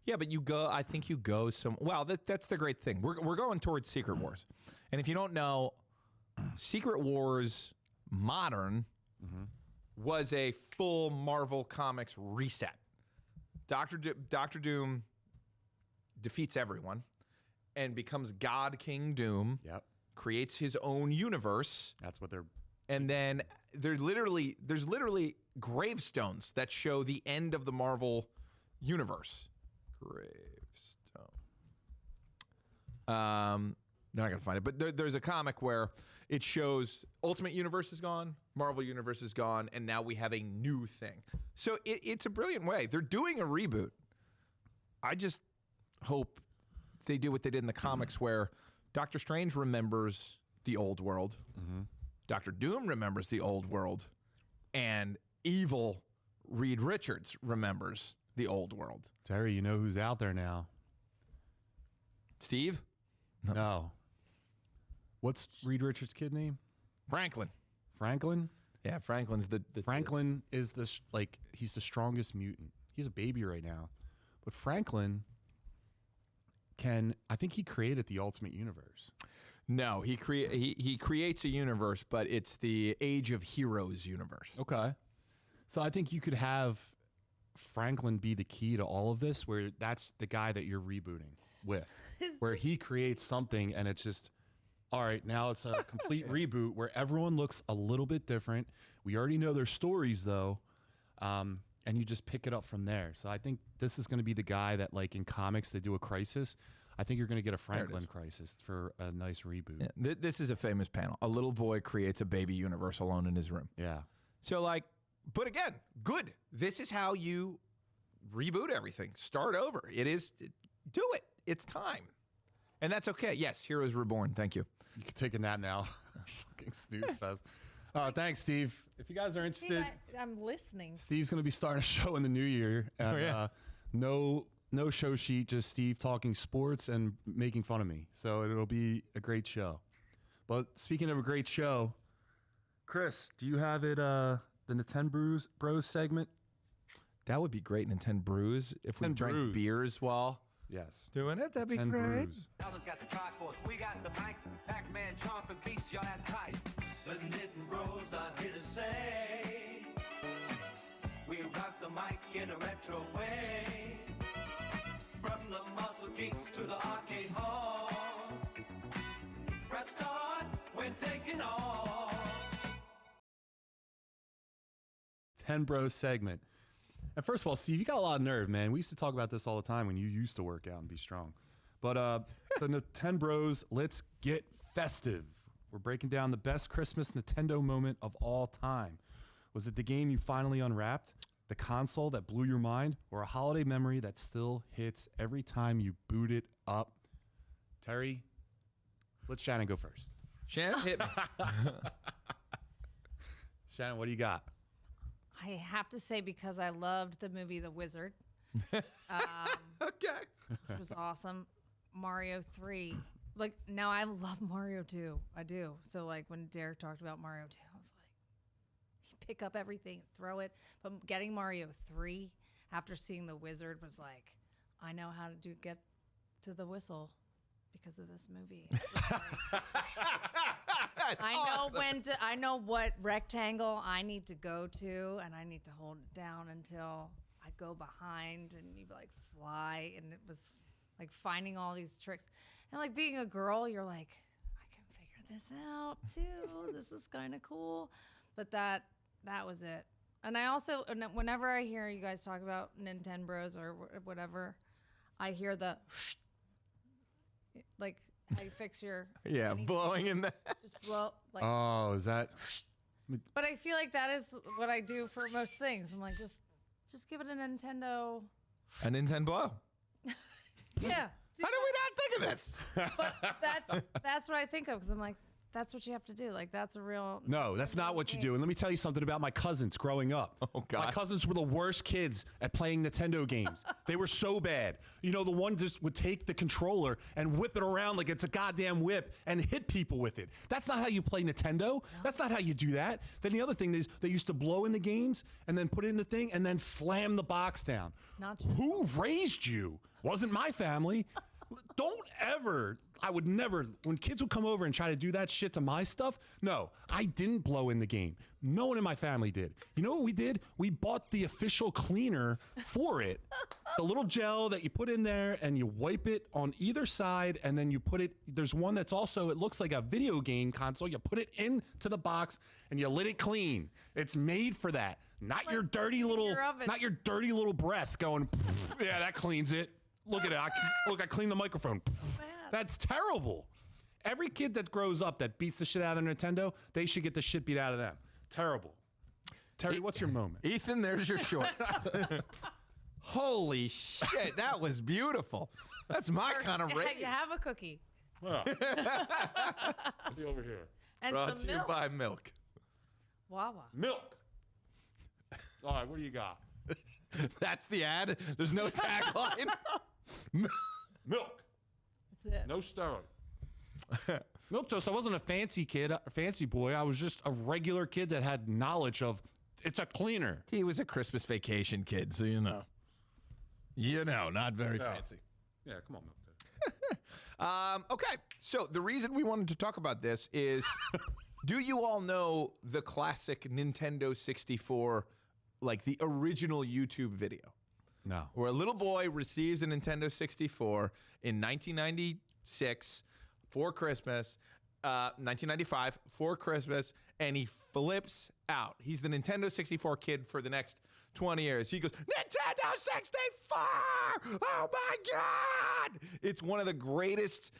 Yeah, but I think you go some. Well, that's the great thing. We're going towards Secret Wars, and if you don't know, Secret Wars Modern was a full Marvel Comics reset. Doctor Doom defeats everyone and becomes God King Doom. Yep. Creates his own universe. That's what they're. And then there's literally gravestones that show the end of the Marvel universe. Gravestone. They're not gonna find it, but there's a comic where it shows Ultimate Universe is gone, Marvel Universe is gone, and now we have a new thing. So it's a brilliant way. They're doing a reboot. I just hope they do what they did in the comics, where Doctor Strange remembers the old world. Doctor Doom remembers the old world. And evil Reed Richards remembers the old world. Terry, you know who's out there now? Steve? No. What's Reed Richards' kid name? Franklin. Franklin? Yeah, Franklin's the Franklin is he's the strongest mutant. He's a baby right now. But Franklin I think he created the Ultimate Universe. No, he creates a universe, but it's the Age of Heroes universe. Okay. So I think you could have Franklin be the key to all of this, where that's the guy that you're rebooting with, where he creates something and it's just, all right, now it's a complete reboot where everyone looks a little bit different. We already know their stories though. And you just pick it up from there. So I think this is going to be the guy that, like, in comics, they do a crisis. I think you're going to get a Franklin crisis for a nice reboot. Yeah, this is a famous panel. A little boy creates a baby universe alone in his room. Yeah. So, like, but again, good. This is how you reboot everything. Start over. Do it. it's time. And that's okay. Yes, Heroes Reborn. Thank you. You can take a nap now. Fucking snooze fest. Thanks, Steve. If you guys are interested, Steve, I'm listening. Steve's going to be starting a show in the new year. And, no show sheet, just Steve talking sports and making fun of me. So it'll be a great show. But speaking of a great show, Chris, do you have it, the Nintenbros Bros segment? That would be great, Nintenbros. If we drank beers while Yes. doing it, that'd be great. Brews. Nolan's got the Triforce, we got the mic. Pac-Man chomping beats, y'all ass tight. The Nintenbros are here to say we rock the mic in a retro way. From the muscle geeks to the arcade hall. Press start, we're taking off. Nintenbros segment. And first of all, Steve, you got a lot of nerve, man. We used to talk about this all the time when you used to work out and be strong. But the Nintenbros, let's get festive. We're breaking down the best Christmas Nintendo moment of all time. Was it the game you finally unwrapped? The console that blew your mind? Or a holiday memory that still hits every time you boot it up? Terry, let Shannon go first. Shannon, hit me. Shannon, what do you got? I have to say, because I loved the movie The Wizard, Okay. which was awesome. Mario 3. Like, now I love Mario 2. I do. So, like, when Derek talked about Mario 2, I was like, you pick up everything, throw it. But getting Mario 3 after seeing The Wizard was like, I know how to get to the whistle because of this movie. That's I know awesome. I know what rectangle I need to go to, and I need to hold it down until I go behind, and you like fly, and it was like finding all these tricks. And like being a girl, you're like, I can figure this out too. This is kind of cool. But that was it. And I also, whenever I hear you guys talk about Nintenbros or whatever, I hear the like how you fix your anything. Blowing in the. Just blow like. Oh, is that? But I feel like that is what I do for most things. I'm like, just give it a Nintendo. A Nintenbro. Yeah. How did we not think of this? But that's what I think of, because I'm like, that's what you have to do. Like, that's a real. No, that's not what you do. And let me tell you something about my cousins growing up. Oh, God. My cousins were the worst kids at playing Nintendo games. They were so bad. You know, the one just would take the controller and whip it around like it's a goddamn whip and hit people with it. That's not how you play Nintendo. No. That's not how you do that. Then the other thing is they used to blow in the games and then put it in the thing and then slam the box down. Not true. Who raised you? Wasn't my family. Don't ever, I would never, when kids would come over and try to do that shit to my stuff, no, I didn't blow in the game. No one in my family did. You know what we did? We bought the official cleaner for it. The little gel that you put in there and you wipe it on either side, and then you put it, there's one that's also, it looks like a video game console. You put it into the box and you let it clean. It's made for that. Not your dirty little, not your dirty little breath going, yeah, that cleans it. Look at it. I cleaned the microphone. That's terrible. Every kid that grows up that beats the shit out of their Nintendo, they should get the shit beat out of them. Terrible. Terry, what's your moment? Ethan, there's your short. Holy shit, that was beautiful. That's my kind of rating. You have a cookie. Well, be over here. And Brought some to you milk. by milk. Wawa. Milk. All right, what do you got? That's the ad. There's no tagline. Milk. That's it. No steroid. Milk toast. I wasn't a fancy kid, a fancy boy. I was just a regular kid that had knowledge of it's a cleaner. He was a Christmas vacation kid, so you know. You know, not very fancy. Yeah, come on, Milk toast. Okay, so the reason we wanted to talk about this is, do you all know the classic Nintendo 64, like the original YouTube video? No. Where a little boy receives a Nintendo 64 in 1996 for Christmas, 1995 for Christmas, and he flips out. He's the Nintendo 64 kid for the next 20 years. He goes, Nintendo 64! Oh my God! It's one of the greatest,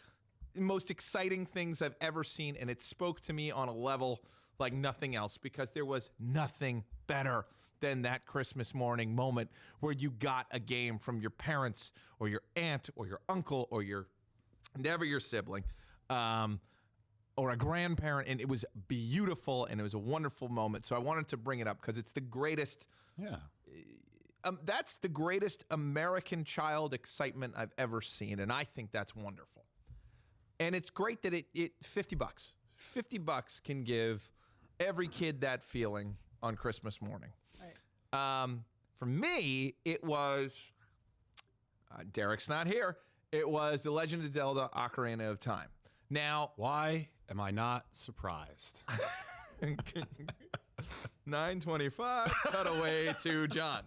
most exciting things I've ever seen, and it spoke to me on a level like nothing else, because there was nothing better than that Christmas morning moment where you got a game from your parents or your aunt or your uncle or your sibling, or a grandparent, and it was beautiful and it was a wonderful moment. So I wanted to bring it up because it's the greatest. Yeah. That's the greatest American child excitement I've ever seen, and I think that's wonderful. And it's great that it $50. $50 can give every kid that feeling on Christmas morning. Right. For me, it was Derek's not here. It was The Legend of Zelda: Ocarina of Time. Now, Why am I not surprised? 9:25. Cut away to John.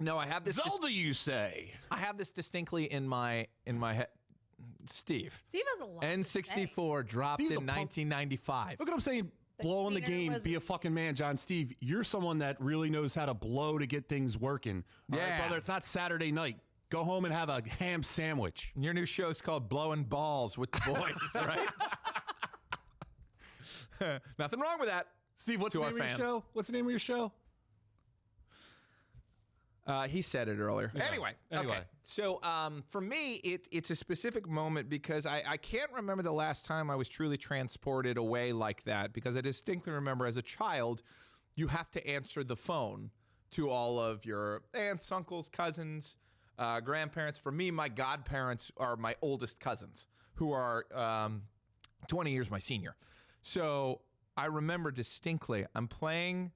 No, I have this. Zelda, you say? I have this distinctly in my head. Steve. Steve has a lot. N64 dropped Steve's in a punk. 1995. Look what I'm saying. Blowing the cleaner game. was Be a his fucking man, John. Steve, you're someone that really knows how to blow to get things working. All right, Yeah. brother, it's not Saturday night. Go home and have a ham sandwich. Your new show's called Blowing Balls with the Boys, right? Nothing wrong with that. Steve, what's To the our name of your fans. show? What's the name of your show? He said it earlier. Yeah. Anyway. Anyway. So for me, it's a specific moment because I can't remember the last time I was truly transported away like that, because I distinctly remember as a child, you have to answer the phone to all of your aunts, uncles, cousins, grandparents. For me, my godparents are my oldest cousins, who are 20 years my senior. So I remember distinctly, I'm playing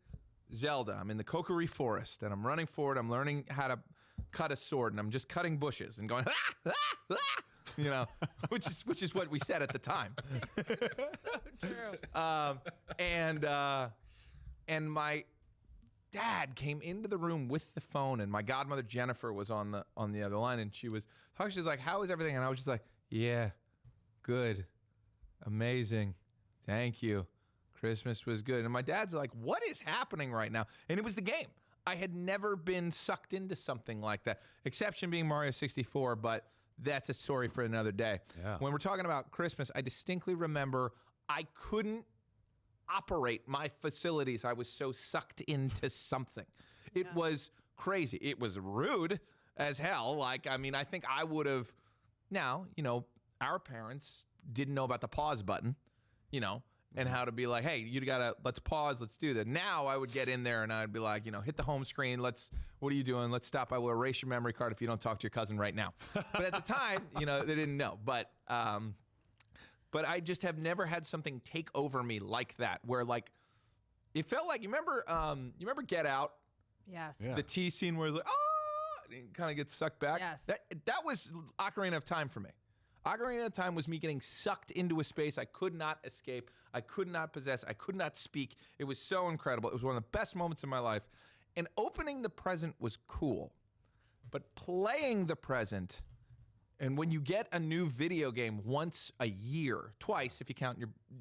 Zelda. I'm in the Kokiri Forest, and I'm running forward. I'm learning how to cut a sword, and I'm just cutting bushes and going, you know, which is what we said at the time. So true. And my dad came into the room with the phone, and my godmother Jennifer was on the other line, and she was talking. She's like, "How is everything?" And I was just like, "Yeah, good, amazing, thank you. Christmas was good." And my dad's like, "What is happening right now?" And it was the game. I had never been sucked into something like that, exception being Mario 64, but that's a story for another day. Yeah. When we're talking about Christmas, I distinctly remember I couldn't operate my facilities. I was so sucked into something. It was crazy. It was rude as hell. Like, I mean, I think I would have, now, you know, our parents didn't know about the pause button, you know, and how to be like, hey, you gotta, let's pause, let's do that. Now I would get in there and I'd be like, you know, hit the home screen, what are you doing? Let's stop. I will erase your memory card if you don't talk to your cousin right now. But at the time, you know, they didn't know. But I just have never had something take over me like that, where like, it felt like, you remember Get Out? Yes. Yeah. The T scene where it's like, oh, and kind of gets sucked back. Yes. That was Ocarina of Time for me. Ocarina of Time was me getting sucked into a space I could not escape, I could not possess, I could not speak. It was so incredible. It was one of the best moments in my life. And opening the present was cool. But playing the present, and when you get a new video game once a year, twice if you count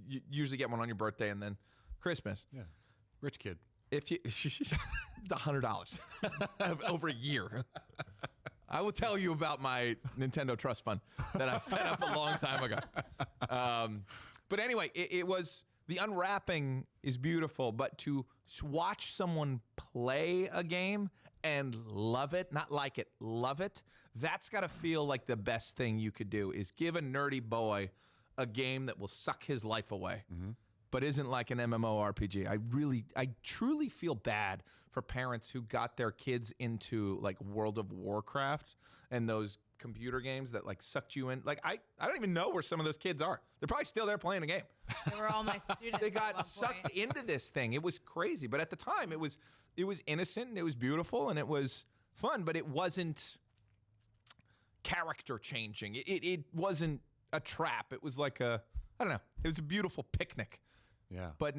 you usually get one on your birthday and then Christmas. Yeah. Rich kid. If you, it's $100 over a year. I will tell you about my Nintendo Trust Fund that I set up a long time ago. But anyway, it was, the unwrapping is beautiful, but to watch someone play a game and love it, not like it, love it, that's got to feel like the best thing you could do, is give a nerdy boy a game that will suck his life away. But isn't like an MMORPG. I truly feel bad for parents who got their kids into like World of Warcraft and those computer games that like sucked you in. Like I don't even know where some of those kids are. They're probably still there playing a game. They were all my students. They at one got sucked point. into this thing. It was crazy. But at the time it was innocent and it was beautiful and it was fun, but it wasn't character changing. It wasn't a trap. It was like I don't know. It was a beautiful picnic. Yeah. But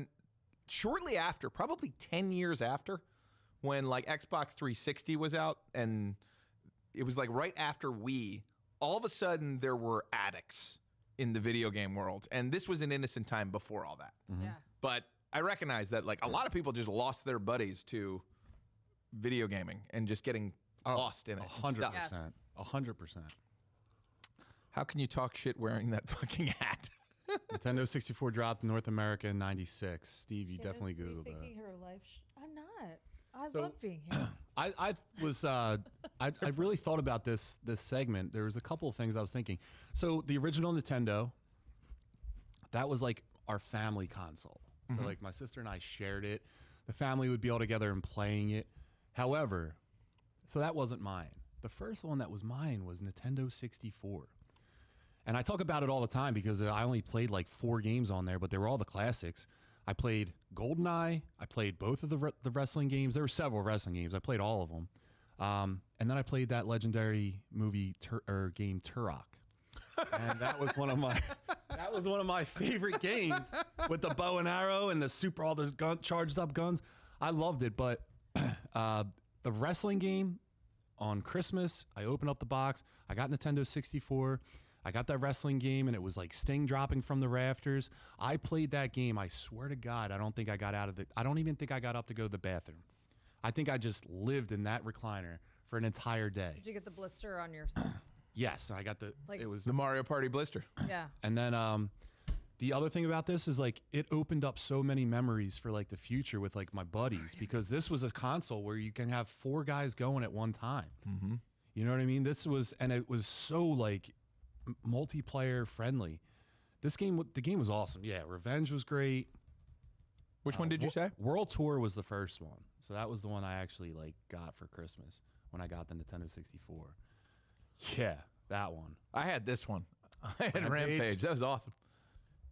shortly after, probably 10 years after, when like Xbox 360 was out, and it was like right after Wii, all of a sudden there were addicts in the video game world. And this was an innocent time before all that. Yeah. But I recognize that like a lot of people just lost their buddies to video gaming and just getting lost in it. and 100%. stuff. Yes. 100%. How can you talk shit wearing that fucking hat? Nintendo 64 dropped in North America in '96. Steve, you definitely Googled that. Her life. I'm not. I love being here. I was I really thought about this segment. There was a couple of things I was thinking. So the original Nintendo, that was like our family console. So like my sister and I shared it. The family would be all together and playing it. However, so that wasn't mine. The first one that was mine was Nintendo 64. And I talk about it all the time because I only played like 4 games on there, but they were all the classics. I played GoldenEye. I played both of the wrestling games. There were several wrestling games. I played all of them. And then I played that legendary movie game Turok. And that was one of my favorite games with the bow and arrow and all the charged up guns. I loved it, but the wrestling game on Christmas, I opened up the box. I got Nintendo 64. I got that wrestling game, and it was like Sting dropping from the rafters. I played that game. I swear to God, I don't even think I got up to go to the bathroom. I think I just lived in that recliner for an entire day. Did you get the blister on your? Yes, I got it was The Mario Party blister. Yeah. And then the other thing about this is like it opened up so many memories for like the future with like my buddies because this was a console where you can have 4 guys going at one time. Mm-hmm. You know what I mean? And it was so like multiplayer friendly. The game was awesome. Yeah, Revenge was great. Which one did you say? World Tour was the first one. So that was the one I actually like got for Christmas when I got the Nintendo 64. Yeah, that one. I had this one. I had Rampage. That was awesome.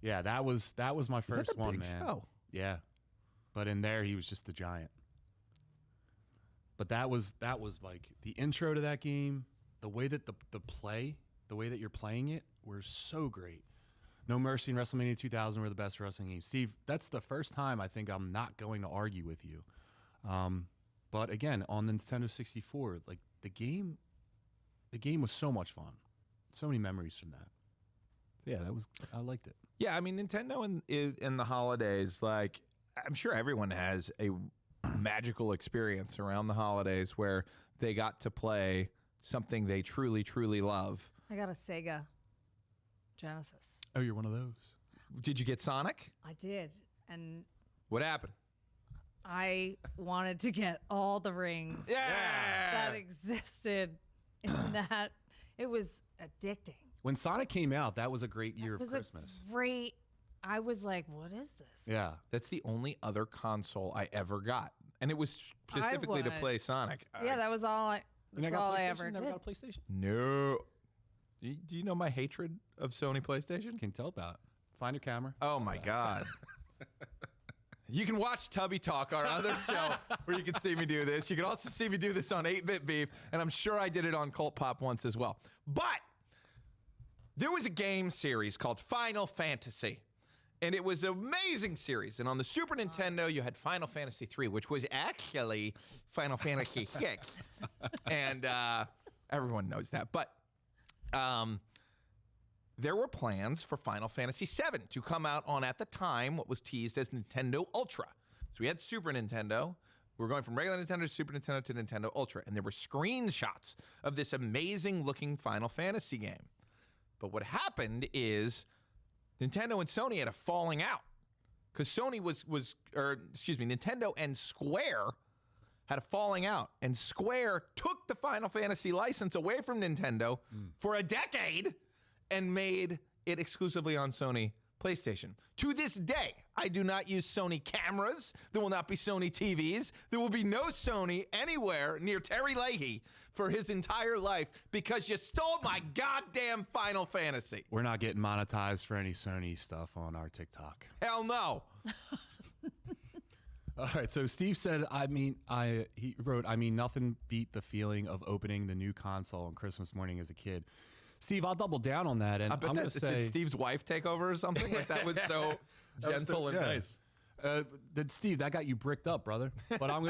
Yeah, that was my first one, big man. show? Yeah. But in there he was just the giant. But that was like the intro to that game, the way that the way that you're playing it were so great. No Mercy and WrestleMania 2000 were the best wrestling games. Steve, that's the first time I think I'm not going to argue with you. But again, on the Nintendo 64, like the game was so much fun. So many memories from that. Yeah, I liked it. Yeah, I mean, Nintendo in the holidays, like, I'm sure everyone has a magical experience around the holidays where they got to play something they truly, truly love. I got a Sega Genesis. Oh, you're one of those. Did you get Sonic? I did. And What happened? I wanted to get all the rings that existed in that. It was addicting. When Sonic came out, that was a great year of Christmas. Great. I was like, what is this? Yeah. That's the only other console I ever got. And it was specifically to play Sonic. Yeah, that was all I ever Never did. got a PlayStation? No. Do you know my hatred of Sony PlayStation? Can tell about it. Find your camera. Oh, my God. You can watch Tubby Talk, our other show, where you can see me do this. You can also see me do this on 8-Bit Beef, and I'm sure I did it on Cult Pop once as well. But there was a game series called Final Fantasy, and it was an amazing series. And on the Super Nintendo, you had Final Fantasy 3, which was actually Final Fantasy 6. And everyone knows that. But there were plans for Final Fantasy 7 to come out on, at the time, what was teased as Nintendo Ultra. So we had Super Nintendo. We were going from regular Nintendo to Super Nintendo to Nintendo Ultra. And there were screenshots of this amazing-looking Final Fantasy game. But what happened is Nintendo and Sony had a falling out. Because Nintendo and Square had a falling out. And Square took the Final Fantasy license away from Nintendo for a decade and made it exclusively on Sony PlayStation. To this day, I do not use Sony cameras. There will not be Sony TVs. There will be no Sony anywhere near Terry Leahy for his entire life because you stole my goddamn Final Fantasy. We're not getting monetized for any Sony stuff on our TikTok. Hell no. All right, so Steve said, he wrote, nothing beat the feeling of opening the new console on Christmas morning as a kid. Steve, I'll double down on that, and I'm going to say, did Steve's wife take over or something? Like that was so gentle and nice. Steve, that got you bricked up, brother. But I'm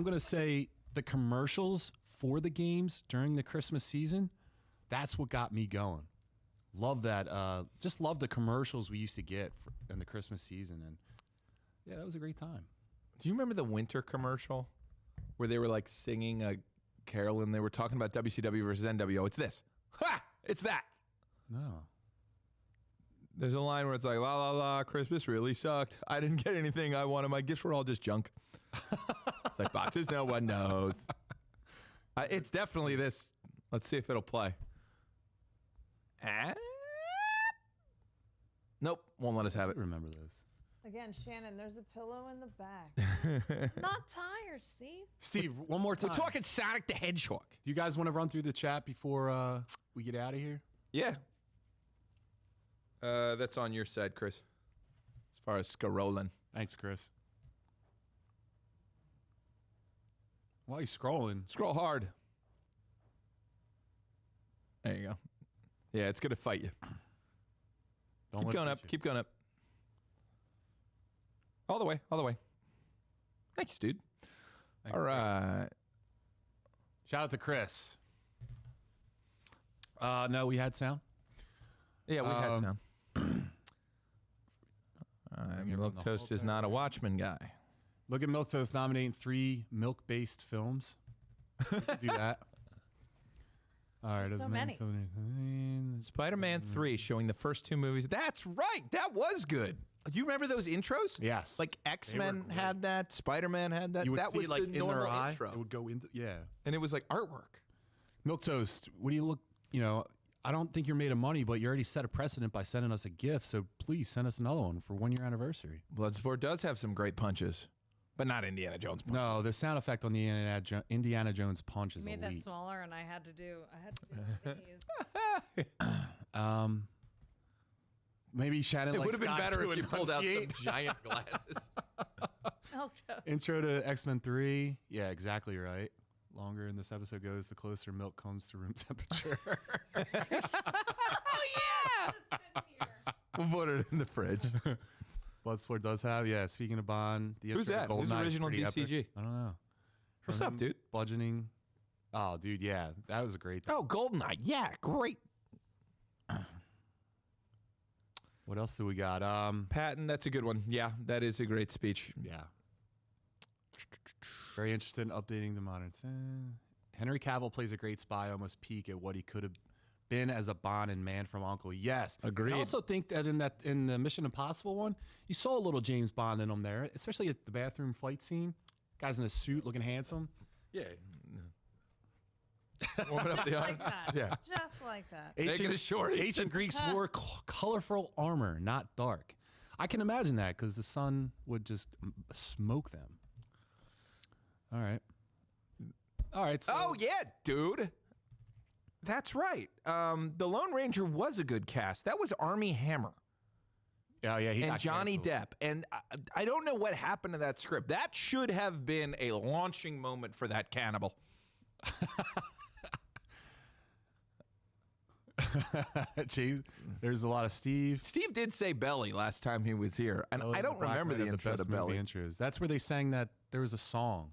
gonna say the commercials for the games during the Christmas season, that's what got me going. Love that. Just love the commercials we used to get in the Christmas season, and yeah, that was a great time. Do you remember the winter commercial where they were like singing a carol and they were talking about WCW versus NWO? It's this. Ha! It's that. No. There's a line where it's like, la, la, la, Christmas really sucked. I didn't get anything I wanted. My gifts were all just junk. It's like boxes no one knows. It's definitely this. Let's see if it'll play. Nope, won't let us have it. Remember this. Again, Shannon, there's a pillow in the back. Not tired, Steve. Steve, one more time. We're talking Sonic the Hedgehog. Do you guys want to run through the chat before we get out of here? Yeah. That's on your side, Chris. As far as scrolling. Thanks, Chris. Why are you scrolling? Scroll hard. There you go. Yeah, it's going to fight you. Don't Keep let it going beat up. you. Keep going up. All the way. All the way. Thanks, dude. Thanks, All right. Shout out to Chris. No, we had sound. Yeah, we had sound. Bring everyone Milk the Toast whole is not a thing. Watchmen guy. Look at Milk Toast nominating 3 milk-based films. We could do that. All right. There's so many. Spider-Man 3 showing the first 2 movies. That's right. That was good. Do you remember those intros? Yes. Like X-Men great. had that. Spider-Man had that. You would that see was like the in normal their eye. intro. It would go into And it was like artwork. Milk Toast. What do you look? You know, I don't think you're made of money, but you already set a precedent by sending us a gift. So please send us another one for 1 year anniversary. Bloodsport does have some great punches, but not Indiana Jones punches. No, the sound effect on the Indiana Jones punch You is made that elite. smaller, and I had to do these. Maybe Shannon. It likes would have been guys better who if you pulled out some enunciate. giant glasses. Milk Toast. Intro to X-Men 3. Yeah, exactly right. Longer in this episode goes, the closer milk comes to room temperature. Oh yeah! Just sit here. We'll put it in the fridge. Bloodsport does have, yeah. Speaking of Bond, the Who's intro to that? Who's GoldenEye is original pretty epic. DCG? I don't know. What's From up, him dude? Bludgeoning. Oh, dude, yeah, that was a great. Oh, GoldenEye. Yeah, great. What else do we got? Patton, that's a good one. Yeah, that is a great speech. Yeah. Very interested in updating the modern. Henry Cavill plays a great spy, almost peak at what he could have been as a Bond and Man from U.N.C.L.E. Yes, Agreed. I also think that in the Mission Impossible one, you saw a little James Bond in him there, especially at the bathroom fight scene. Guy's in a suit, looking handsome. Yeah. Warming up the arm. Like that. Yeah. Just like that. Making it short. Ancient Greeks wore colorful armor, not dark. I can imagine that because the sun would just smoke them. All right. So Oh, yeah, dude. That's right. The Lone Ranger was a good cast. That was Armie Hammer yeah, he and got Johnny canceled. Depp. And I don't know what happened to that script. That should have been a launching moment for that cannibal. Jeez, there's a lot of Steve. Steve did say Belly last time he was here. And Oh, I don't Black remember Knight the of intro to best movie Belly. intros. That's where they sang that. There was a song.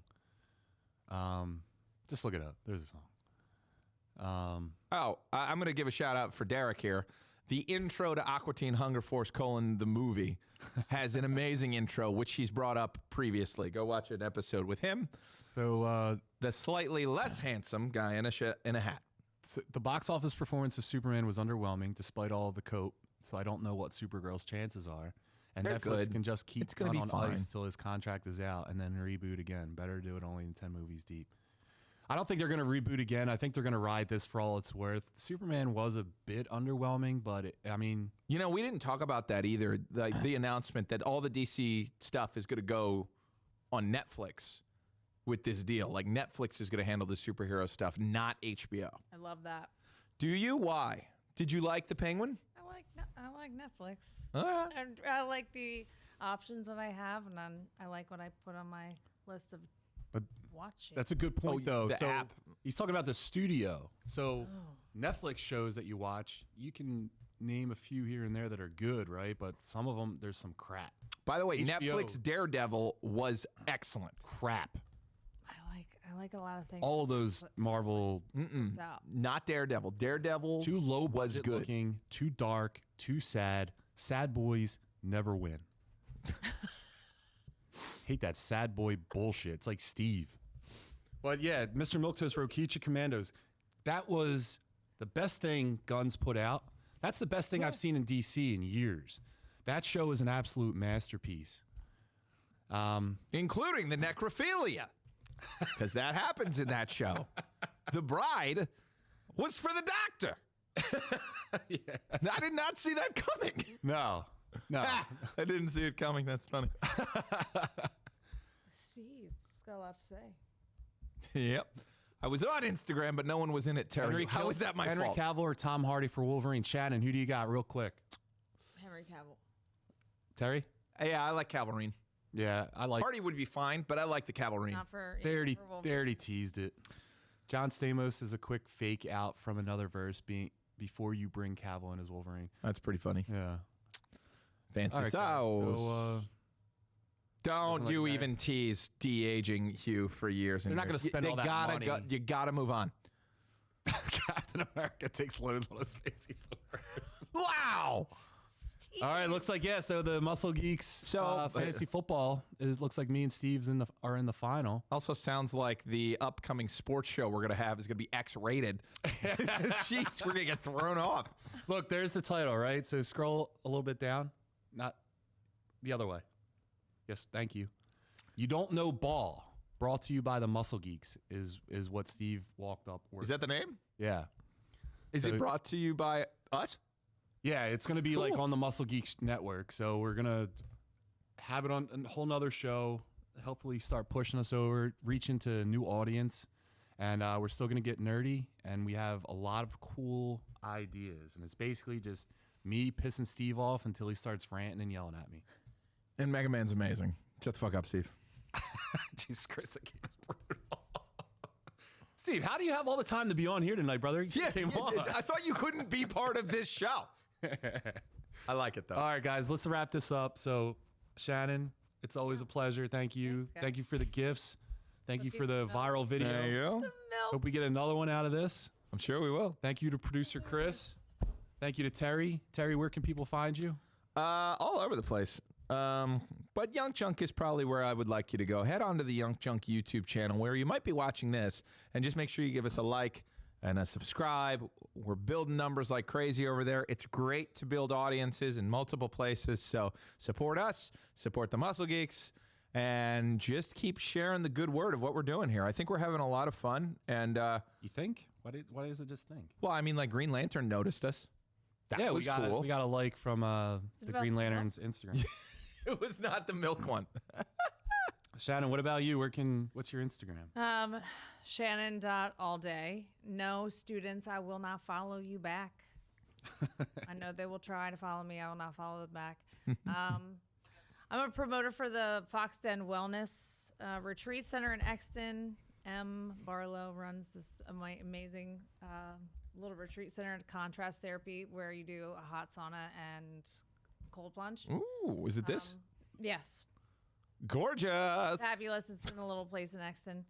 Just look it up. There's a song. I'm going to give a shout out for Derek here. The intro to Aqua Teen Hunger Force: the movie has an amazing intro, which he's brought up previously. Go watch an episode with him. So The slightly less handsome guy in a hat. the box office performance of Superman was underwhelming despite all the coat. So I don't know what Supergirl's chances are. And They're Netflix good. can just keep It's gonna Gunn be on fine. ice till his contract is out and then reboot again. Better do it only in 10 movies deep. I don't think they're going to reboot again. I think they're going to ride this for all it's worth. Superman was a bit underwhelming, but You know, we didn't talk about that either. The announcement that all the DC stuff is going to go on Netflix with this deal. Like Netflix is going to handle the superhero stuff, not HBO. I love that. Do you? Why? Did you like the Penguin? I like Netflix. All right. I like the options that I have, and then I like what I put on my list of But watching. that's a good point, though. the So app. he's talking about the studio. So Netflix shows that you watch, you can name a few here and there that are good, right? But some of them, there's some crap. By the way, HBO. Netflix Daredevil was excellent. Crap. I like a lot of things. All of those Marvel, It's out. Not Daredevil. Daredevil too low was budget good. looking, too dark, too sad. Sad boys never win. Hate that sad boy bullshit. It's like Steve. But yeah, Mr. Milquetoast wrote Kicha Commandos. That was the best thing Guns put out. That's the best thing I've seen in DC in years. That show is an absolute masterpiece. Including the necrophilia, because that happens in that show. The bride was for the doctor. I did not see that coming. No. I didn't see it coming. That's funny. Steve, he's got a lot to say. Yep. I was on Instagram, but no one was in it, Terry. How is that my Henry fault? Cavill or Tom Hardy for Wolverine? Shannon, who do you got real quick? Henry Cavill. Terry? Yeah, I like Wolverine. Yeah, I like. Hardy would be fine, but I like the Wolverine. Not for. They already, for Wolverine. they already teased it. John Stamos is a quick fake out from another verse before you bring Cavill in as Wolverine. That's pretty funny. Yeah. Fancy All right, sauce. so, Don't like you that. even tease de-aging Hugh for years and They're not years. gonna spend all that money. You gotta move on. Captain America takes loads on his face. He's the worst. Wow. Steve. All right, looks like so the Muscle Geeks fantasy football looks like me and Steve's are in the final. Also sounds like the upcoming sports show we're gonna have is gonna be X-rated. Jeez, we're gonna get thrown off. Look, there's the title, right? So scroll a little bit down, not the other way. Yes, thank you. You don't know ball. Brought to you by the Muscle Geeks is what Steve walked up. Is that the name? Yeah. Is So- it brought to you by us? Yeah, it's going to be like Cool. on the Muscle Geeks network. So we're going to have it on a whole nother show, hopefully start pushing us over, reach into a new audience. And we're still going to get nerdy. And we have a lot of cool ideas. And it's basically just me pissing Steve off until he starts ranting and yelling at me. And Mega Man's amazing. Shut the fuck up, Steve. Jesus Christ, that game is brutal. Steve, how do you have all the time to be on here tonight, brother? You just came on. I thought you couldn't be part of this show. I like it though. All right, guys, let's wrap this up. So, Shannon, it's always a pleasure. Thank you. Thanks, guys. Thank you for the gifts. Thank you Cookies for the and milk. viral video. There you go. Hope we get another one out of this. I'm sure we will. Thank you to producer Chris. Thank you to Terry. Terry, where can people find you? All over the place. But Young Chunk is probably where I would like you to go. Head on to the Young Chunk YouTube channel where you might be watching this, and just make sure you give us a like and a subscribe. We're building numbers like crazy over there. It's great to build audiences in multiple places. So support us, support the Muscle Geeks, and just keep sharing the good word of what we're doing here. I think we're having a lot of fun. And, You think? Why is it just think? well, I mean, like Green Lantern noticed us. That yeah, was cool. we got a like from the about Green the milk? Lantern's Instagram. It was not the milk one. Shannon, what about you? What's your Instagram? Shannon.allday. No, students, I will not follow you back. I know they will try to follow me. I will not follow them back. I'm a promoter for the Fox Den Wellness Retreat Center in Exton. M. Barlow runs this amazing little retreat center and contrast therapy where you do a hot sauna and cold plunge. Ooh, is it this? Yes. Gorgeous. Fabulous. It's in a little place in Exton,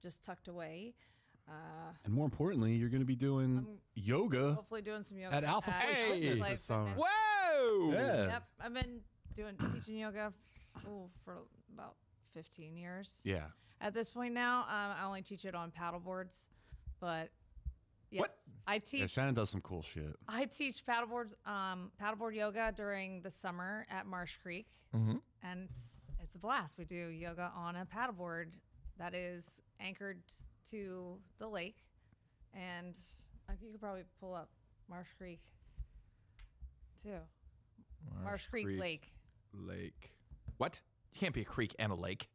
just tucked away. And more importantly, you're going to be doing yoga. Hopefully doing some yoga At Alpha Hey! Fitness Life this summer. Fitness. Whoa. Yeah. Yep, I've been teaching yoga for about 15 years. Yeah. At this point now, I only teach it on paddle boards, but yes, What? I Yeah, teach. Shannon does some cool shit. I teach paddleboard yoga during the summer at Marsh Creek, Mm-hmm. and it's a blast. We do yoga on a paddleboard that is anchored to the lake, and you could probably pull up Marsh Creek too. Marsh Creek Lake. Lake. What? You can't be a creek and a lake.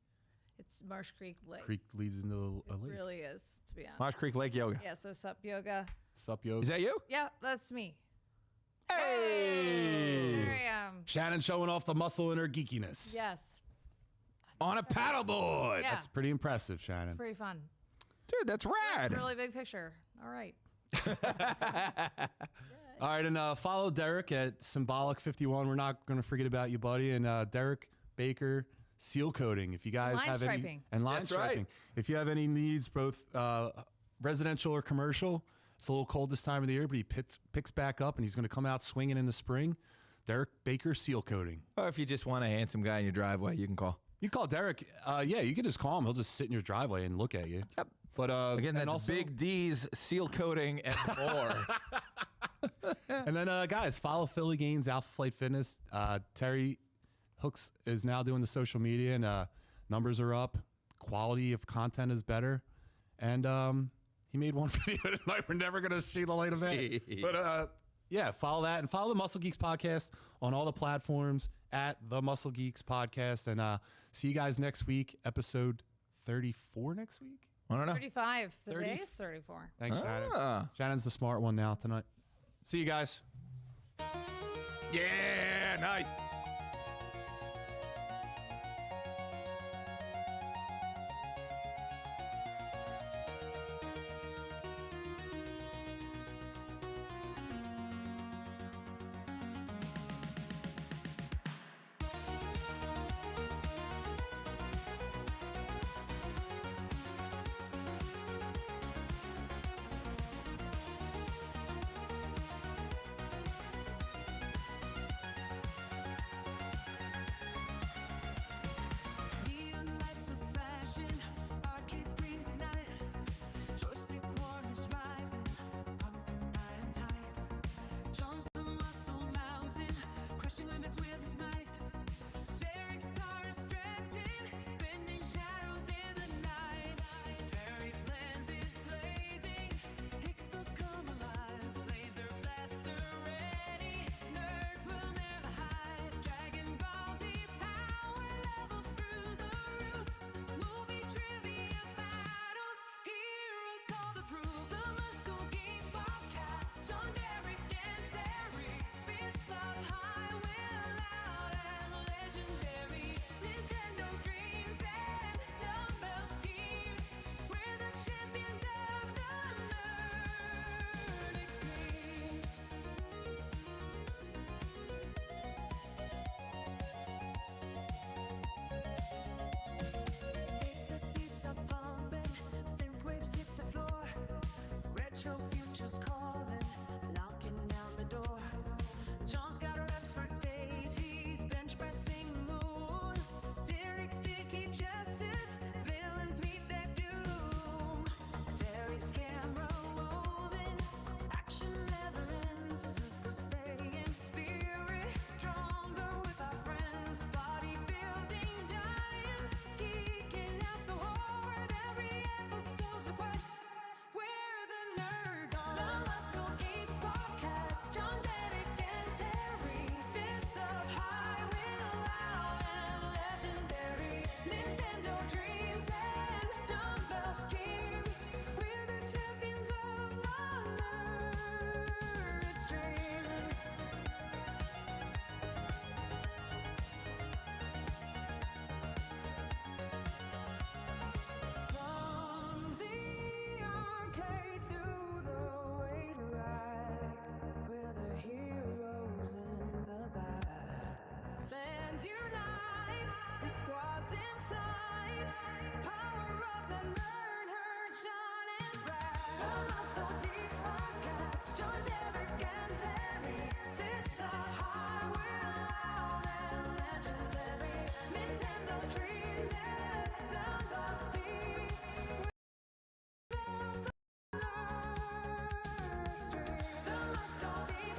It's Marsh Creek Lake. Creek leads into a It lake. really is, to be honest. Marsh Creek Lake Yoga. Yeah, so sup yoga. Sup, yoga. Is that you? Yeah, that's me. Hey! Here I am. Shannon showing off the muscle in her geekiness. Yes. On a paddleboard. Yeah. That's pretty impressive, Shannon. Pretty fun. Dude, that's rad. Really big picture. All right. All right, and follow Derek at Symbolic51. We're not going to forget about you, buddy. And Derek Baker, seal coating. If you guys Line have any striping. and line That's right. striping. If you have any needs, both residential or commercial, it's a little cold this time of the year, but he picks back up, and he's going to come out swinging in the spring. Derek Baker, seal coating. Or if you just want a handsome guy in your driveway, you can call. You call Derek. Yeah, you can just call him. He'll just sit in your driveway and look at you. Yep. But Again, and that's also, Big D's seal coating and more. And then, guys, follow Philly Gaines, Alpha Flight Fitness. Terry Hooks is now doing the social media, and numbers are up. Quality of content is better. And he made one video tonight. We're never going to see the light of day. But, yeah, follow that. And follow the Muscle Geeks podcast on all the platforms at the Muscle Geeks podcast. And see you guys next week, episode 34 next week. I don't know. 35. Today is 34. Thanks, Shannon. Shannon's the smart one now tonight. See you guys. Yeah, nice. Neon lights are flashing, arcade screens ignite, joystick warriors rising, pumping iron tide. Jones the muscle mountain, crushing limits with his might. Staring stars stretching, bending shadows in the night. Terry's lens is blazing, pixels come alive. Laser blaster ready, nerds will never hide. Dragon Ball Z power levels through the roof. Movie trivia battles, heroes call the proof. The Muscle Geeks podcast, John, Derek, and Terry. Fists up high, will out and legendary. Nintendo dreams and dumbbell schemes. We're the champions of the nerd extremes. The beats are pumping, synth waves hit the floor. Retro futures call.